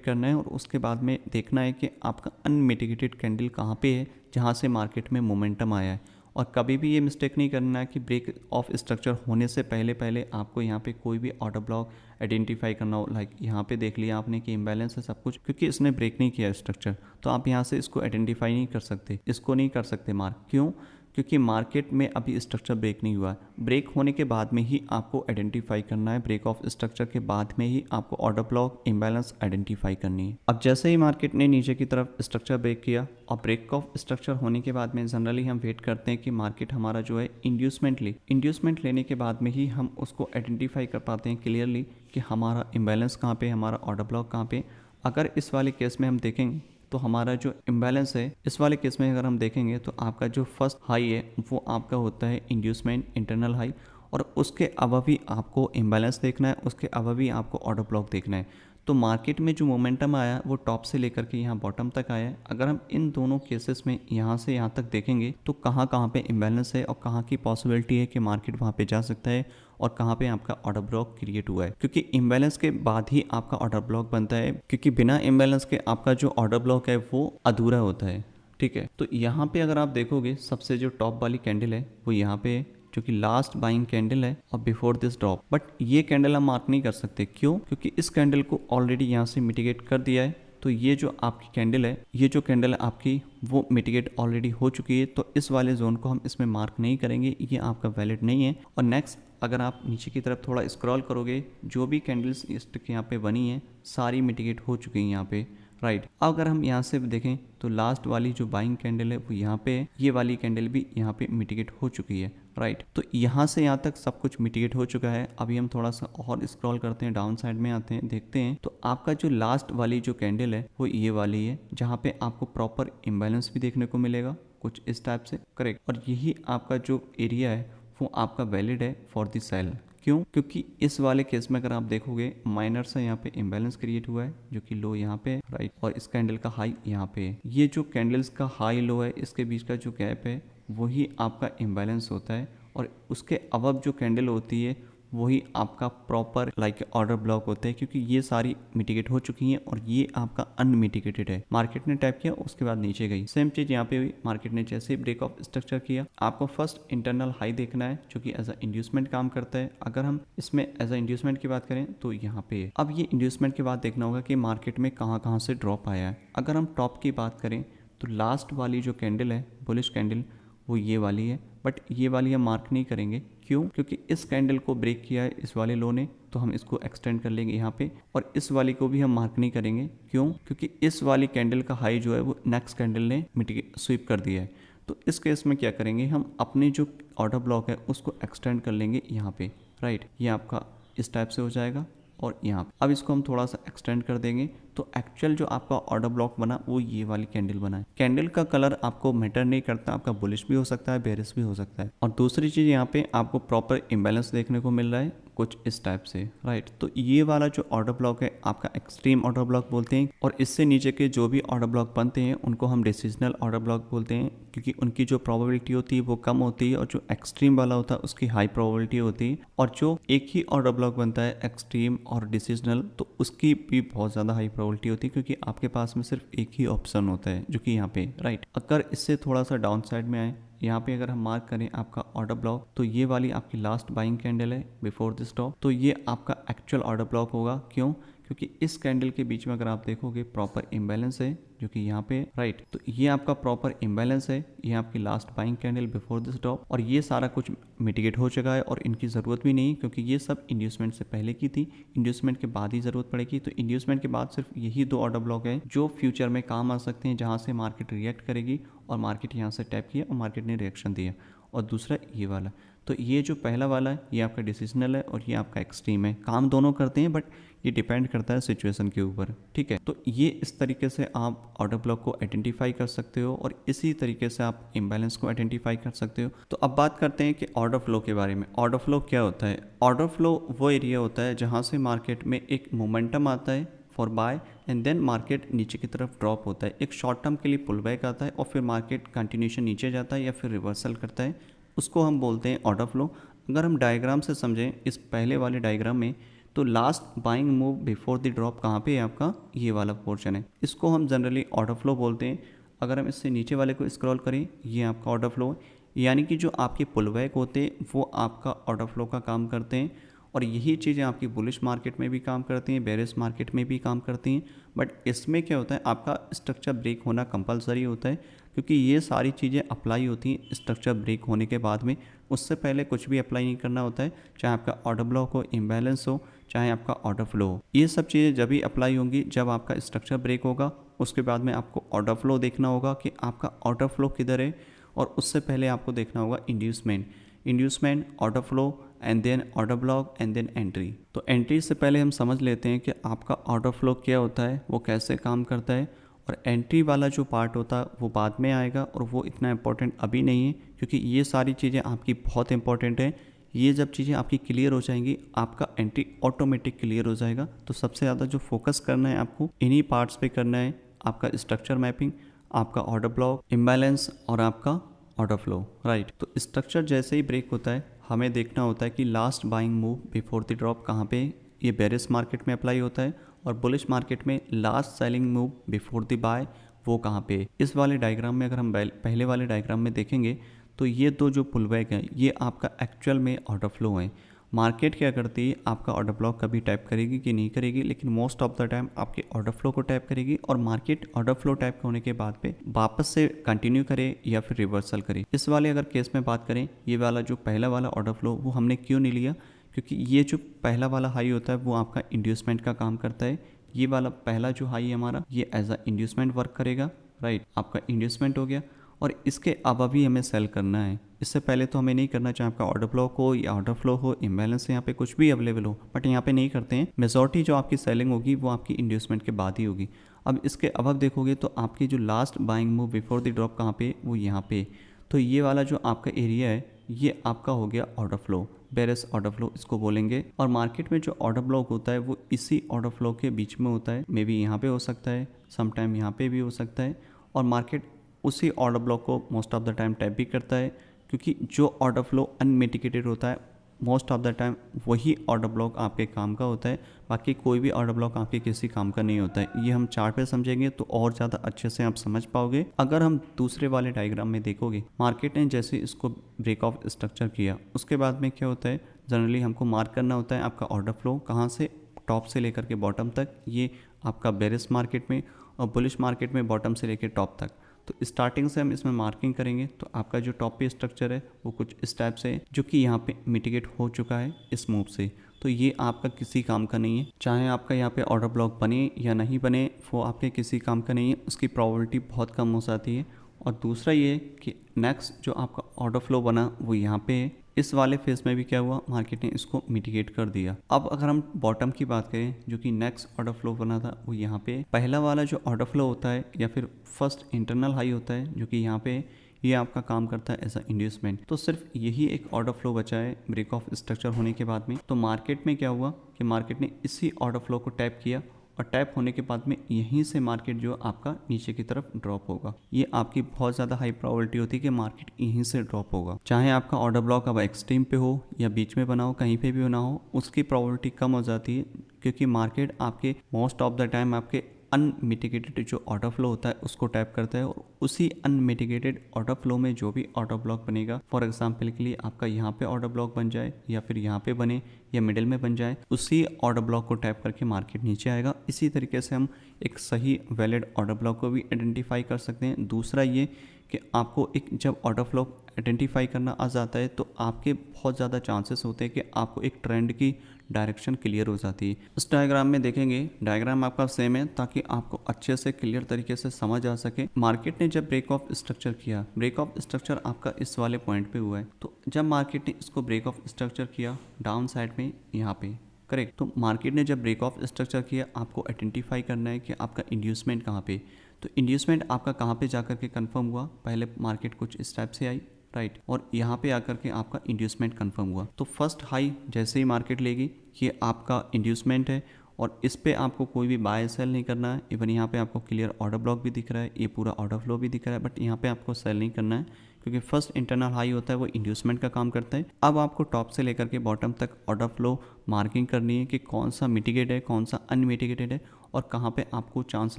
करना है और उसके बाद में देखना है कि आपका अनमिटिगेटेड कैंडल कहाँ पे है जहाँ से मार्केट में मोमेंटम आया है। और कभी भी ये मिस्टेक नहीं करना है कि ब्रेक ऑफ स्ट्रक्चर होने से पहले पहले आपको यहाँ पे कोई भी ऑर्डर ब्लॉक आइडेंटिफाई करना हो। लाइक यहाँ पे देख लिया आपने कि इम्बैलेंस है सब कुछ, क्योंकि इसने ब्रेक नहीं किया स्ट्रक्चर, तो आप यहाँ से इसको आइडेंटिफाई नहीं कर सकते, इसको नहीं कर सकते मार्क। क्यों? क्योंकि मार्केट में अभी स्ट्रक्चर ब्रेक नहीं हुआ है। ब्रेक होने के बाद में ही आपको आइडेंटिफाई करना है, ब्रेक ऑफ स्ट्रक्चर के बाद में ही आपको ऑर्डर ब्लॉक इम्बैलेंस आइडेंटिफाई करनी है। अब जैसे ही मार्केट ने नीचे की तरफ स्ट्रक्चर ब्रेक किया और ब्रेक ऑफ स्ट्रक्चर होने के बाद में जनरली हम वेट करते हैं कि मार्केट हमारा जो है इंड्यूसमेंट लेने के बाद में ही हम उसको आइडेंटिफाई कर पाते हैं क्लियरली कि हमारा इम्बैलेंस कहाँ पे, हमारा ऑर्डर ब्लॉक कहाँ पे। अगर इस वाले केस में हम देखेंगे तो हमारा जो इम्बैलेंस है, इस वाले केस में अगर हम देखेंगे तो आपका जो फर्स्ट हाई है वो आपका होता है इंड्यूसमेंट इंटरनल हाई, और उसके अलावा भी आपको इम्बैलेंस देखना है, उसके अलावा भी आपको ऑर्डर ब्लॉक देखना है। तो मार्केट में जो मोमेंटम आया वो टॉप से लेकर के यहाँ बॉटम तक आया है। अगर हम इन दोनों केसेस में यहाँ से यहाँ तक देखेंगे तो कहाँ कहाँ पे इम्बैलेंस है और कहाँ की पॉसिबिलिटी है कि मार्केट वहाँ पे जा सकता है और कहाँ पे आपका ऑर्डर ब्लॉक क्रिएट हुआ है, क्योंकि इम्बैलेंस के बाद ही आपका ऑर्डर ब्लॉक बनता है, क्योंकि बिना इम्बैलेंस के आपका जो ऑर्डर ब्लॉक है वो अधूरा होता है, ठीक है। तो यहाँ पे अगर आप देखोगे सबसे जो टॉप वाली कैंडल है वो यहाँ पे है, जो कि लास्ट बाइंग कैंडल है और बिफोर दिस ड्रॉप। बट ये कैंडल हम मार्क नहीं कर सकते, क्यों? क्योंकि इस कैंडल को ऑलरेडी यहाँ से मिटिगेट कर दिया है। तो ये जो आपकी कैंडल है, ये जो कैंडल है आपकी वो मिटिगेट ऑलरेडी हो चुकी है, तो इस वाले जोन को हम इसमें मार्क नहीं करेंगे, ये आपका वैलिड नहीं है। और नेक्स्ट अगर आप नीचे की तरफ थोड़ा स्क्रॉल करोगे, जो भी कैंडल्स स्टिक यहाँ पे बनी है सारी मिटिगेट हो चुकी हैं यहाँ पे, राइट। अगर हम यहाँ से देखें तो लास्ट वाली जो बाइंग कैंडल है वो यहाँ पे है, ये वाली कैंडल भी यहाँ पे मिटिगेट हो चुकी है, राइट। तो यहाँ से यहाँ तक सब कुछ मिटिगेट हो चुका है। अभी हम थोड़ा सा और स्क्रॉल करते हैं, डाउन साइड में आते हैं, देखते हैं तो आपका जो लास्ट वाली जो कैंडल है वो ये वाली है, जहाँ पे आपको प्रॉपर इम्बैलेंस भी देखने को मिलेगा कुछ इस टाइप से, करेक्ट। और यही आपका जो एरिया है वो आपका वैलिड है फॉर द सेल। क्यों? क्योंकि इस वाले केस में अगर आप देखोगे माइनर सा यहाँ पे इम्बैलेंस क्रिएट हुआ है जो कि लो यहाँ पे, राइट, और इस कैंडल का हाई यहाँ पे है। ये जो कैंडल्स का हाई लो है इसके बीच का जो गैप है वही आपका इम्बैलेंस होता है, और उसके अबव जो कैंडल होती है वही आपका प्रॉपर लाइक ऑर्डर ब्लॉक होता है, क्योंकि ये सारी मिटिगेट हो चुकी हैं और ये आपका अनमिटिगेटेड है। मार्केट ने टैप किया, उसके बाद नीचे गई, सेम चीज यहाँ पे हुई। मार्केट ने जैसे ही ब्रेक ऑफ स्ट्रक्चर किया, आपको फर्स्ट इंटरनल हाई देखना है जो कि एज अ इंड्यूसमेंट काम करता है। अगर हम इसमें एज अ इंड्यूसमेंट की बात करें तो यहाँ पे है। अब ये इंड्यूसमेंट के बाद देखना होगा कि मार्केट में कहाँ से ड्रॉप आया है। अगर हम टॉप की बात करें तो लास्ट वाली जो कैंडल है बुलिश कैंडल वो ये वाली है, बट ये वाली हम मार्क नहीं करेंगे। क्यों? क्योंकि इस कैंडल को ब्रेक किया है इस वाले लो ने, तो हम इसको एक्सटेंड कर लेंगे यहाँ पे, और इस वाली को भी हम मार्क नहीं करेंगे। क्यों? क्योंकि इस वाली कैंडल का हाई जो है वो नेक्स्ट कैंडल ने स्वीप कर दिया है। तो इस केस में क्या करेंगे, हम अपने जो ऑर्डर ब्लॉक है उसको एक्सटेंड कर लेंगे यहाँ पे, राइट। ये आपका इस टाइप से हो जाएगा और यहाँ पे अब इसको हम थोड़ा सा एक्सटेंड कर देंगे, तो एक्चुअल जो आपका ऑर्डर ब्लॉक बना वो ये वाली कैंडल बना है। कैंडल का कलर आपको मैटर नहीं करता, आपका बुलिश भी हो सकता है, बेरिश भी हो सकता है। और दूसरी चीज़ यहाँ पे आपको प्रॉपर इम्बैलेंस देखने को मिल रहा है कुछ इस टाइप से, राइट। तो ये वाला जो ऑर्डर ब्लॉक है आपका एक्सट्रीम ऑर्डर ब्लॉक बोलते हैं, और इससे नीचे के जो भी ऑर्डर ब्लॉक बनते हैं उनको हम डिसीजनल ऑर्डर ब्लॉक बोलते हैं, क्योंकि उनकी जो प्रोबेबिलिटी होती है वो कम होती है, और जो एक्सट्रीम वाला होता है उसकी हाई प्रोबेबिलिटी होती है। और जो एक ही ऑर्डर ब्लॉक बनता है एक्सट्रीम और डिसीजनल, तो उसकी भी बहुत ज़्यादा हाई प्रोबेबिलिटी होती है, क्योंकि आपके पास में सिर्फ एक ही ऑप्शन होता है जो कि यहाँ पे, राइट। अगर इससे थोड़ा सा डाउन साइड में आए, यहाँ पे अगर हम मार्क करें आपका ऑर्डर ब्लॉक, तो ये वाली आपकी लास्ट बाइंग कैंडल है बिफोर दिस स्टॉप, तो ये आपका एक्चुअल ऑर्डर ब्लॉक होगा। क्यों? क्योंकि इस कैंडल के बीच में अगर आप देखोगे प्रॉपर इम्बैलेंस है जो कि यहाँ पे, राइट। तो ये आपका प्रॉपर इम्बैलेंस है, ये आपकी last buying candle before this stop, और ये सारा कुछ मिटिगेट हो चुका है और इनकी ज़रूरत भी नहीं, क्योंकि ये सब इंड्यूसमेंट से पहले की थी। इंड्यूसमेंट के बाद ही ज़रूरत पड़ेगी, तो इंड्यूसमेंट के बाद सिर्फ यही दो ऑर्डर ब्लॉक है जो फ्यूचर में काम आ सकते हैं, जहाँ से मार्केट रिएक्ट करेगी, और मार्केट यहाँ से टैप किया और मार्केट ने रिएक्शन दिया। और दूसरा ये वाला, तो ये जो पहला वाला है ये आपका डिसीजनल है और ये आपका एक्सट्रीम है। काम दोनों करते हैं, बट ये डिपेंड करता है सिचुएशन के ऊपर, ठीक है। तो ये इस तरीके से आप ऑर्डर ब्लॉक को आइडेंटिफाई कर सकते हो, और इसी तरीके से आप इम्बैलेंस को आइडेंटिफाई कर सकते हो। तो अब बात करते हैं कि ऑर्डर फ्लो के बारे में। ऑर्डर फ्लो क्या होता है? ऑर्डर फ्लो वो एरिया होता है जहाँ से मार्केट में एक मोमेंटम आता है for buy, and then market नीचे की तरफ ड्रॉप होता है, एक शॉर्ट टर्म के लिए पुल बैक आता है, और फिर मार्केट कंटिन्यूशन नीचे जाता है या फिर रिवर्सल करता है, उसको हम बोलते हैं ऑर्डर फ्लो। अगर हम डायग्राम से समझें इस पहले वाले डायग्राम में, तो last buying move before the drop कहाँ पे है आपका, ये वाला पोर्शन है, इसको हम जनरली ऑर्डर फ्लो बोलते हैं। अगर हम इससे नीचे वाले को स्क्रॉल करें, ये आपका ऑर्डर फ्लो है, यानी कि जो आपके पुल बैक होते हैं वो आपका ऑर्डर फ्लो का काम करते हैं, और यही चीज़ें आपकी बुलिश मार्केट में भी काम करती हैं, बेरिश मार्केट में भी काम करती हैं। बट इसमें क्या होता है, आपका स्ट्रक्चर ब्रेक होना कंपलसरी होता है, क्योंकि ये सारी चीज़ें अप्लाई होती हैं स्ट्रक्चर ब्रेक होने के बाद में। उससे पहले कुछ भी अप्लाई नहीं करना होता है, चाहे आपका ऑर्डर ब्लॉक हो, इम्बैलेंस हो, चाहे आपका ऑर्डर फ्लो हो। ये सब चीज़ें जब भी अप्लाई होंगी जब आपका स्ट्रक्चर ब्रेक होगा। उसके बाद में आपको ऑर्डर फ्लो देखना होगा कि आपका ऑर्डर फ्लो किधर है, और उससे पहले आपको देखना होगा inducement, order flow, and then order block, and then entry. तो एंट्री से पहले हम समझ लेते हैं कि आपका ऑर्डर फ्लो क्या होता है, वो कैसे काम करता है, और एंट्री वाला जो पार्ट होता है वो बाद में आएगा, और वो इतना इम्पोर्टेंट अभी नहीं है, क्योंकि ये सारी चीज़ें आपकी बहुत इंपॉर्टेंट है। ये जब चीज़ें आपकी क्लियर हो जाएंगी, आपका एंट्री ऑटोमेटिक क्लियर हो जाएगा। तो सबसे ज़्यादा जो फोकस करना है आपको इन्हीं पार्ट्स पे करना है, आपका स्ट्रक्चर मैपिंग, आपका ऑर्डर ब्लॉक, इम्बैलेंस, और आपका ऑर्डर फ्लो, राइट। तो स्ट्रक्चर जैसे ही ब्रेक होता है हमें देखना होता है कि last buying move before the drop कहाँ पे, ये बेरिश मार्केट में अप्लाई होता है, और बुलिश मार्केट में last selling move before the buy वो कहाँ पे। इस वाले डायग्राम में अगर हम पहले वाले डायग्राम में देखेंगे तो ये दो जो पुल बैक है ये आपका एक्चुअल में ऑर्डर फ्लो है। मार्केट क्या करती है, आपका ऑर्डर ब्लॉक कभी टैप करेगी कि नहीं करेगी, लेकिन मोस्ट ऑफ द टाइम आपके ऑर्डर फ्लो को टैप करेगी, और मार्केट ऑर्डर फ्लो टैप होने के बाद पे वापस से कंटिन्यू करे या फिर रिवर्सल करे। इस वाले अगर केस में बात करें, ये वाला जो पहला वाला ऑर्डर फ्लो वो हमने क्यों नहीं लिया, क्योंकि ये जो पहला वाला हाई होता है वो आपका इंड्यूसमेंट का काम करता है। ये वाला पहला जो हाई है हमारा, ये एज अ इंड्यूसमेंट वर्क करेगा, राइट। आपका इंड्यूसमेंट हो गया, और इसके अब अभी हमें सेल करना है। इससे पहले तो हमें नहीं करना, चाहे आपका ऑर्डर ब्लॉक हो या ऑर्डर फ्लो हो, इम्बैलेंस यहाँ पे कुछ भी अवेलेबल हो, बट यहाँ पे नहीं करते हैं। मेजॉरिटी जो आपकी सेलिंग होगी वो आपकी इंड्यूसमेंट के बाद ही होगी। अब इसके अबव देखोगे तो आपकी जो last buying move before the drop कहाँ पे, वो यहाँ पे। तो ये वाला जो आपका एरिया है ये आपका हो गया order flow, bearish order flow इसको बोलेंगे। और मार्केट में जो ऑर्डर ब्लॉक होता है वो इसी ऑर्डर फ्लो के बीच में होता है, मे बी यहाँ पे हो सकता है, समटाइम यहाँ पे भी हो सकता है। और मार्केट उसी ऑर्डर ब्लॉक को most of the time tap भी करता है, क्योंकि जो ऑर्डर फ्लो अनमिटिगेटेड होता है मोस्ट ऑफ द टाइम वही ऑर्डर ब्लॉक आपके काम का होता है, बाकी कोई भी ऑर्डर ब्लॉक आपके किसी काम का नहीं होता है। ये हम चार्ट पे समझेंगे तो और ज़्यादा अच्छे से आप समझ पाओगे। अगर हम दूसरे वाले डायग्राम में देखोगे, मार्केट ने जैसे इसको ब्रेक ऑफ स्ट्रक्चर किया उसके बाद में क्या होता है, जनरली हमको मार्क करना होता है आपका ऑर्डर फ्लो कहाँ से, टॉप से लेकर के बॉटम तक। ये आपका बेरिश मार्केट में और बुलिश मार्केट में बॉटम से लेकर टॉप तक। तो स्टार्टिंग से हम इसमें मार्किंग करेंगे तो आपका जो टॉप पे स्ट्रक्चर है वो कुछ इस टाइप से है, जो कि यहाँ पे मिटिगेट हो चुका है इस मूव से। तो ये आपका किसी काम का नहीं है, चाहे आपका यहाँ पे ऑर्डर ब्लॉक बने या नहीं बने वो आपके किसी काम का नहीं है, उसकी प्रोबेबिलिटी बहुत कम हो जाती है। और दूसरा ये कि नेक्स्ट जो आपका ऑर्डर फ्लो बना वो यहाँ पे है, इस वाले फेज में भी क्या हुआ, मार्केट ने इसको मिटिगेट कर दिया। अब अगर हम बॉटम की बात करें, जो कि नेक्स्ट ऑर्डर फ्लो बना था वो यहाँ पे, पहला वाला जो ऑर्डर फ्लो होता है या फिर फर्स्ट इंटरनल हाई होता है जो कि यहाँ पे, ये आपका काम करता है एज अ इंड्यूसमेंट। तो सिर्फ यही एक ऑर्डर फ्लो बचा है ब्रेक ऑफ स्ट्रक्चर होने के बाद में। तो मार्केट में क्या हुआ कि मार्केट ने इसी ऑर्डर फ्लो को टैप किया और टैप होने के बाद में यहीं से मार्केट जो आपका नीचे की तरफ ड्रॉप होगा। ये आपकी बहुत ज़्यादा हाई प्रोबेबिलिटी होती है कि मार्केट यहीं से ड्रॉप होगा। चाहे आपका ऑर्डर ब्लॉक अब एक्सट्रीम पे हो या बीच में बना हो, कहीं पे भी बना हो, उसकी प्रोबेबिलिटी कम हो जाती है, क्योंकि मार्केट आपके मोस्ट ऑफ द टाइम आपके अनमिटिगेटेड जो ऑर्डर फ्लो होता है उसको टैप करता है। और उसी अनमिटिगेटेड ऑर्डर फ्लो में जो भी ऑर्डर ब्लॉक बनेगा, फॉर एग्जांपल के लिए आपका यहाँ पे ऑर्डर ब्लॉक बन जाए या फिर यहाँ पे बने या मिडिल में बन जाए, उसी ऑर्डर ब्लॉक को टैप करके मार्केट नीचे आएगा। इसी तरीके से हम एक सही वैलिड ऑर्डर ब्लॉक को भी आइडेंटिफाई कर सकते हैं। दूसरा ये कि आपको एक जब ऑर्डर फ्लो आइडेंटिफाई करना आ जाता है तो आपके बहुत ज़्यादा चांसेस होते हैं कि आपको एक ट्रेंड की डायरेक्शन क्लियर हो जाती है। इस डायग्राम में देखेंगे, डायग्राम आपका सेम है ताकि आपको अच्छे से क्लियर तरीके से समझ आ सके। मार्केट ने जब ब्रेक ऑफ स्ट्रक्चर किया, ब्रेक ऑफ स्ट्रक्चर आपका इस वाले पॉइंट पे हुआ है, तो जब मार्केट ने इसको ब्रेक ऑफ स्ट्रक्चर किया डाउन साइड में यहाँ पे, करेक्ट, तो मार्केट ने जब ब्रेक ऑफ स्ट्रक्चर किया आपको आइडेंटिफाई करना है कि आपका इंड्यूसमेंट कहाँ पे। तो इंड्यूसमेंट आपका कहाँ पे जाकर के कंफर्म हुआ, पहले मार्केट कुछ इस टाइप से आई, राइट, और यहाँ पे आकर के आपका इंड्यूसमेंट कंफर्म हुआ। तो फर्स्ट हाई जैसे ही मार्केट लेगी, ये आपका इंड्यूसमेंट है और इस पे आपको कोई भी बाय सेल नहीं करना है। इवन यहाँ पे आपको क्लियर ऑर्डर ब्लॉक भी दिख रहा है, ये पूरा ऑर्डर फ्लो भी दिख रहा है, बट यहाँ पे आपको सेल नहीं करना है क्योंकि फर्स्ट इंटरनल हाई होता है वो इंड्यूसमेंट का काम करता है। अब आपको टॉप से लेकर के बॉटम तक ऑर्डर फ्लो मार्किंग करनी है कि कौन सा मिटिगेट है, कौन सा अनमिटिगेटेड है और कहाँ पे आपको चांस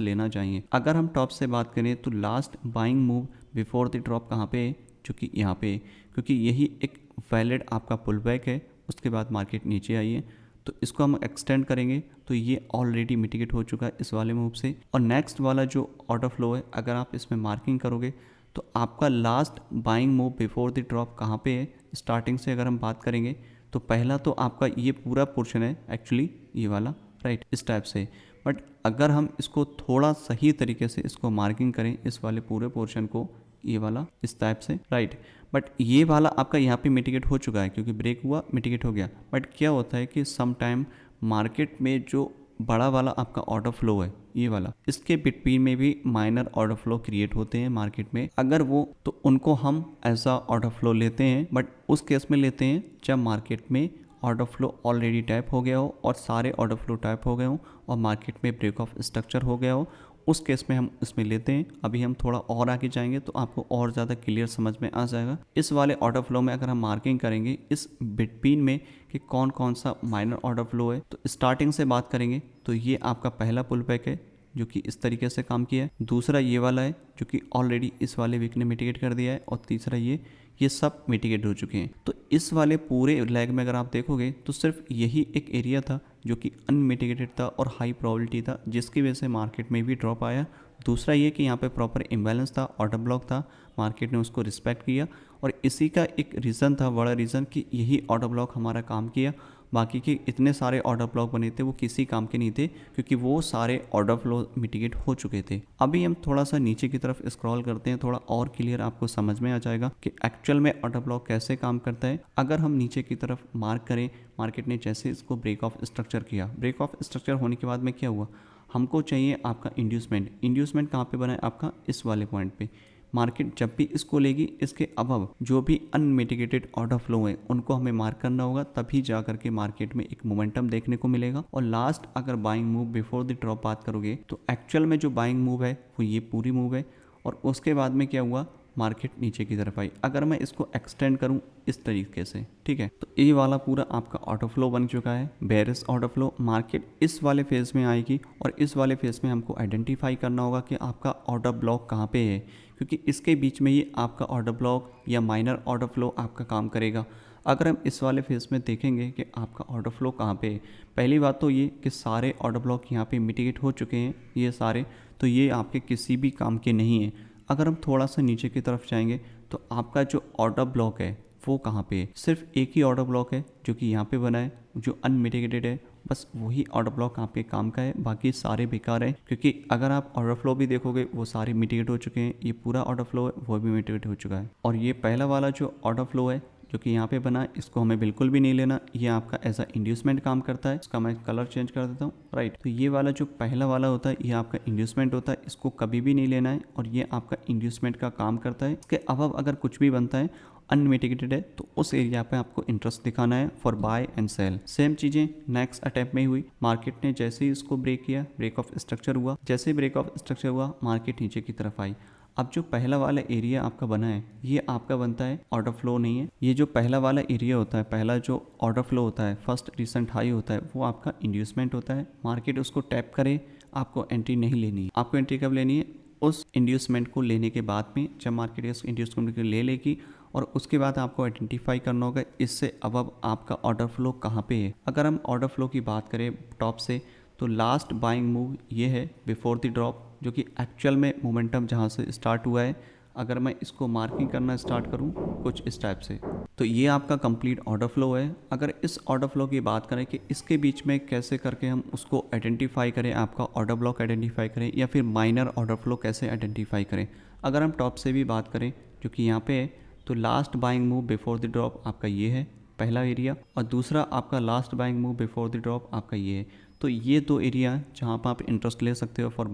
लेना चाहिए। अगर हम टॉप से बात करें तो last buying move before the drop कहाँ पे है, जो कि यहाँ पे, क्योंकि यही एक वैलिड आपका पुल बैक है। उसके बाद मार्केट नीचे आई है, तो इसको हम एक्सटेंड करेंगे तो ये ऑलरेडी मिटिगेट हो चुका है इस वाले मूव से। और नेक्स्ट वाला जो ऑर्डर फ्लो है, अगर आप इसमें मार्किंग करोगे तो आपका last buying move before the drop कहाँ पे है, स्टार्टिंग से अगर हम बात करेंगे तो पहला तो आपका ये पूरा पोर्शन है एक्चुअली, ये वाला, राइट, इस टाइप से। बट अगर हम इसको थोड़ा सही तरीके से इसको मार्किंग करें, इस वाले पूरे पोर्शन को, ये वाला इस टाइप से, राइट, बट ये वाला आपका यहाँ पे मिटिगेट हो चुका है क्योंकि ब्रेक हुआ, मिटिगेट हो गया। बट क्या होता है कि सम टाइम मार्केट में जो बड़ा वाला आपका ऑर्डर फ्लो है, ये वाला, इसके बिटवीन में भी माइनर ऑर्डर फ्लो क्रिएट होते हैं मार्केट में। अगर वो, तो उनको हम ऐसा ऑर्डर फ्लो लेते हैं, बट उस केस में लेते हैं जब मार्केट में ऑर्डर फ्लो ऑलरेडी टैप हो गया हो और सारे ऑर्डर फ्लो टैप हो गए हो और मार्केट में ब्रेक ऑफ स्ट्रक्चर हो गया हो, उस केस में हम इसमें लेते हैं। अभी हम थोड़ा और आगे जाएंगे तो आपको और ज़्यादा क्लियर समझ में आ जाएगा। इस वाले ऑर्डर फ्लो में अगर हम मार्किंग करेंगे इस बिटवीन में कि कौन कौन सा माइनर ऑर्डर फ्लो है, तो स्टार्टिंग से बात करेंगे तो ये आपका पहला पुल बैक है जो कि इस तरीके से काम किया है। दूसरा ये वाला है जो कि ऑलरेडी इस वाले वीक ने मिटिगेट कर दिया है और तीसरा ये सब मिटिगेट हो चुके हैं। तो इस वाले पूरे लेग में अगर आप देखोगे तो सिर्फ यही एक एरिया था जो कि अनमिटिगेटेड था और हाई प्रोबेबिलिटी था, जिसकी वजह से मार्केट में भी ड्रॉप आया। दूसरा ये कि यहाँ पे प्रॉपर इम्बैलेंस था, ऑर्डर ब्लॉक था, मार्केट ने उसको रिस्पेक्ट किया और इसी का एक रीज़न था, बड़ा रीज़न, कि यही ऑर्डर ब्लॉक हमारा काम किया। बाकी के इतने सारे ऑर्डर ब्लॉक बने थे वो किसी काम के नहीं थे क्योंकि वो सारे ऑर्डर फ्लो मिटिगेट हो चुके थे। अभी हम थोड़ा सा नीचे की तरफ स्क्रॉल करते हैं, थोड़ा और क्लियर आपको समझ में आ जाएगा कि एक्चुअल में ऑर्डर ब्लॉक कैसे काम करता है। अगर हम नीचे की तरफ मार्क करें, मार्केट ने जैसे इसको ब्रेक ऑफ स्ट्रक्चर किया, ब्रेक ऑफ स्ट्रक्चर होने के बाद में क्या हुआ, हमको चाहिए आपका इंड्यूसमेंट। इंड्यूसमेंट कहाँ पे बना है आपका, इस वाले पॉइंट पे। मार्केट जब भी इसको लेगी, इसके अबव जो भी अनमिटिगेटेड ऑर्डर फ्लो है उनको हमें मार्क करना होगा, तभी जा करके मार्केट में एक मोमेंटम देखने को मिलेगा। और लास्ट अगर buying move before the drop बात करोगे तो एक्चुअल में जो बाइंग मूव है वो ये पूरी मूव है, और उसके बाद में क्या हुआ, मार्केट नीचे की तरफ आई। अगर मैं इसको एक्सटेंड करूं इस तरीके से, ठीक है, तो ये वाला पूरा आपका ऑर्डर फ्लो बन चुका है, बेयरिश ऑर्डर फ्लो। मार्केट इस वाले फेज में आएगी, और इस वाले फेज में हमको आइडेंटिफाई करना होगा कि आपका ऑर्डर ब्लॉक कहाँ पे है, क्योंकि इसके बीच में ही आपका ऑर्डर ब्लॉक या माइनर ऑर्डर फ्लो आपका काम करेगा। अगर हम इस वाले फेज में देखेंगे कि आपका ऑर्डर फ्लो कहाँ पे है, पहली बात तो ये कि सारे ऑर्डर ब्लॉक यहाँ पे मिटिगेट हो चुके हैं, ये सारे, तो ये आपके किसी भी काम के नहीं है। अगर हम थोड़ा सा नीचे की तरफ जाएंगे तो आपका जो ऑर्डर ब्लॉक है वो कहाँ पे है, सिर्फ एक ही ऑर्डर ब्लॉक है जो कि यहाँ पे बना है, जो अनमिटिगेटेड है, बस वही ऑर्डर ब्लॉक आपके काम का है, बाकी सारे बेकार है। क्योंकि अगर आप ऑर्डर फ्लो भी देखोगे वो सारे मिटिगेट हो चुके हैं, ये पूरा ऑर्डर फ्लो है वो भी मिटिगेट हो चुका है। और ये पहला वाला जो ऑर्डर फ्लो है जो कि यहाँ पे बना है, इसको हमें बिल्कुल भी नहीं लेना, ये आपका एज अ इंड्यूसमेंट काम करता है। इसका मैं कलर चेंज कर देता हूँ, राइट। तो ये वाला जो पहला वाला होता है ये आपका इंड्यूसमेंट होता है, इसको कभी भी नहीं लेना है, और ये आपका इंड्यूसमेंट का काम करता है। इसके अलावा अगर कुछ भी बनता है अनमिटिगेटेड है तो उस एरिया पे आपको इंटरेस्ट दिखाना है for buy and sell. Same चीजें नेक्स्ट अटेम्प्ट में हुई, मार्केट ने जैसे ही इसको ब्रेक किया, ब्रेक ऑफ स्ट्रक्चर हुआ, जैसे ही ब्रेक ऑफ स्ट्रक्चर हुआ मार्केट नीचे की तरफ आई। अब जो पहला वाला एरिया आपका बना है ये आपका बनता है ऑर्डर फ्लो नहीं है, ये जो पहला वाला एरिया होता है, पहला जो ऑर्डर फ्लो होता है, फर्स्ट रिसेंट हाई होता है, वो आपका इंड्यूसमेंट होता है। मार्केट उसको टैप करे, आपको एंट्री नहीं लेनी है। आपको एंट्री कब लेनी है, उस इंड्यूसमेंट को लेने के बाद में, जब मार्केट इस इंड्यूसमेंट को ले लेगी, और उसके बाद आपको आइडेंटिफाई करना होगा इससे अब आपका ऑर्डर फ्लो कहाँ पे है। अगर हम ऑर्डर फ्लो की बात करें टॉप से, तो लास्ट बाइंग मूव ये है बिफोर द ड्रॉप, जो कि एक्चुअल में मोमेंटम जहाँ से स्टार्ट हुआ है। अगर मैं इसको मार्किंग करना स्टार्ट करूँ कुछ इस टाइप से, तो ये आपका कंप्लीट ऑर्डर फ्लो है। अगर इस ऑर्डर फ्लो की बात करें कि इसके बीच में कैसे करके हम उसको आइडेंटिफाई करें, आपका ऑर्डर ब्लॉक आइडेंटिफाई करें, या फिर माइनर ऑर्डर फ्लो कैसे आइडेंटिफाई करें। अगर हम टॉप से भी बात करें जो कि यहाँ पे है, तो last buying move before the drop आपका ये है पहला एरिया, और दूसरा आपका last buying move before the drop आपका ये है। तो ये दो एरिया जहाँ पर आप इंटरेस्ट ले सकते हो फॉर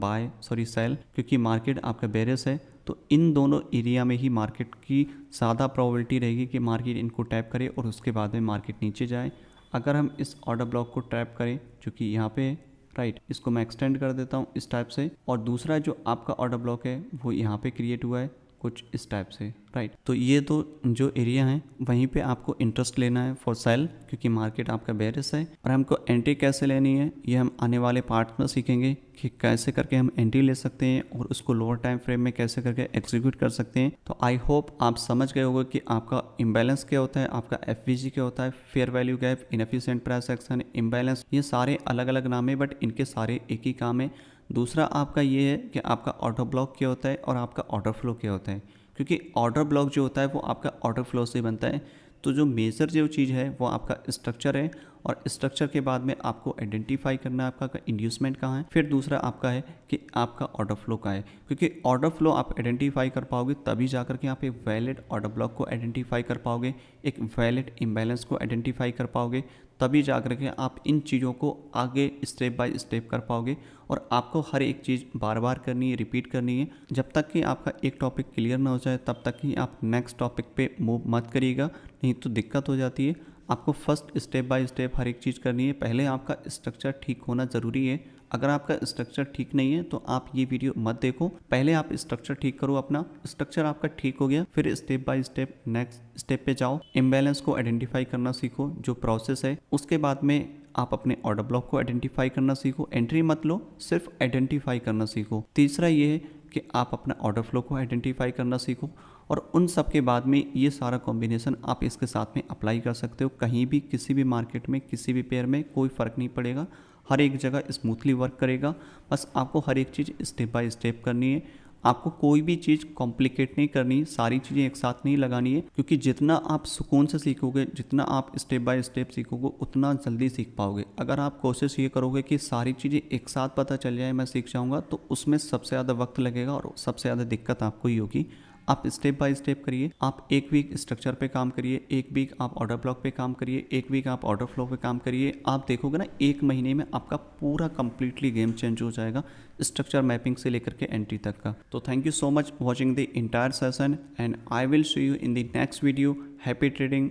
सेल, क्योंकि मार्केट आपका बेरिश है, तो इन दोनों एरिया में ही मार्केट की ज़्यादा प्रोबेबिलिटी रहेगी कि मार्केट इनको टैप करे और उसके बाद में मार्केट नीचे जाए। अगर हम इस ऑर्डर ब्लॉक को टैप करें जो कि यहाँ पे है, राइट, इसको मैं एक्सटेंड कर देता हूँ इस टाइप से, और दूसरा जो आपका ऑर्डर ब्लॉक है वो यहाँ पे क्रिएट हुआ है कुछ इस टाइप से, राइट। तो ये तो जो एरिया है वहीं पे आपको इंटरेस्ट लेना है फॉर सेल, क्योंकि मार्केट आपका बेरिश है। और हमको एंट्री कैसे लेनी है ये हम आने वाले पार्ट में सीखेंगे कि कैसे करके हम एंट्री ले सकते हैं और उसको लोअर टाइम फ्रेम में कैसे करके एग्जीक्यूट कर सकते हैं। तो आई होप आप समझ गए होंगे कि आपका इम्बैलेंस क्या होता है, आपका एफवीजी क्या होता है, fair value gap, inefficient price action, imbalance, ये सारे अलग अलग नाम है बट इनके सारे एक ही काम है। दूसरा आपका ये है कि आपका ऑर्डर ब्लॉक क्या होता है और आपका ऑर्डर फ्लो क्या होता है, क्योंकि ऑर्डर ब्लॉक जो होता है वो आपका ऑर्डर फ्लो से बनता है। तो जो मेजर जो चीज़ है वो आपका स्ट्रक्चर है, और स्ट्रक्चर के बाद में आपको आइडेंटिफाई करना है आपका इंड्यूसमेंट कहाँ है, फिर दूसरा आपका है कि आपका ऑर्डर फ्लो कहाँ है। क्योंकि ऑर्डर फ्लो आप आइडेंटिफाई कर पाओगे तभी जा करके आप एक वैलिड ऑर्डर ब्लॉक को आइडेंटिफाई कर पाओगे, एक वैलिड इम्बैलेंस को आइडेंटिफाई कर पाओगे, तभी जा करके आप इन चीज़ों को आगे स्टेप बाय स्टेप कर पाओगे। और आपको हर एक चीज़ बार बार करनी है, रिपीट करनी है। जब तक कि आपका एक टॉपिक क्लियर ना हो जाए तब तक ही आप नेक्स्ट टॉपिक पे मूव मत करिएगा, नहीं तो दिक्कत हो जाती है। आपको फर्स्ट स्टेप बाय स्टेप हर एक चीज़ करनी है। पहले आपका स्ट्रक्चर ठीक होना ज़रूरी है। अगर आपका स्ट्रक्चर ठीक नहीं है तो आप ये वीडियो मत देखो, पहले आप स्ट्रक्चर ठीक करो अपना। स्ट्रक्चर आपका ठीक हो गया फिर step by step next step पे जाओ, इम्बैलेंस को आइडेंटिफाई करना सीखो, जो प्रोसेस है। उसके बाद में आप अपने ऑर्डर ब्लॉक को आइडेंटिफाई करना सीखो, एंट्री मत लो, सिर्फ आइडेंटिफाई करना सीखो। तीसरा ये है कि आप अपना ऑर्डर फ्लो को आइडेंटिफाई करना सीखो, और उन सब के बाद में ये सारा कॉम्बिनेशन आप इसके साथ में अप्लाई कर सकते हो। कहीं भी किसी भी मार्केट में किसी भी पेयर में कोई फ़र्क नहीं पड़ेगा, हर एक जगह स्मूथली वर्क करेगा। बस आपको हर एक चीज़ स्टेप बाय स्टेप करनी है, आपको कोई भी चीज़ कॉम्प्लिकेट नहीं करनी, सारी चीज़ें एक साथ नहीं लगानी है, क्योंकि जितना आप सुकून से सीखोगे, जितना आप स्टेप बाय स्टेप सीखोगे उतना जल्दी सीख पाओगे। अगर आप कोशिश ये करोगे कि सारी चीज़ें एक साथ पता चल जाए, मैं सीख जाऊँगा, तो उसमें सबसे ज़्यादा वक्त लगेगा और सबसे ज़्यादा दिक्कत आपको ही होगी। आप स्टेप बाय स्टेप करिए। आप एक वीक स्ट्रक्चर पे काम करिए, एक वीक आप ऑर्डर ब्लॉक पे काम करिए, एक वीक आप ऑर्डर फ्लो पे काम करिए। आप देखोगे ना, एक महीने में आपका पूरा कंप्लीटली गेम चेंज हो जाएगा, स्ट्रक्चर मैपिंग से लेकर के एंट्री तक का। तो thank you so much watching the entire session and I will see you in the next video. Happy trading.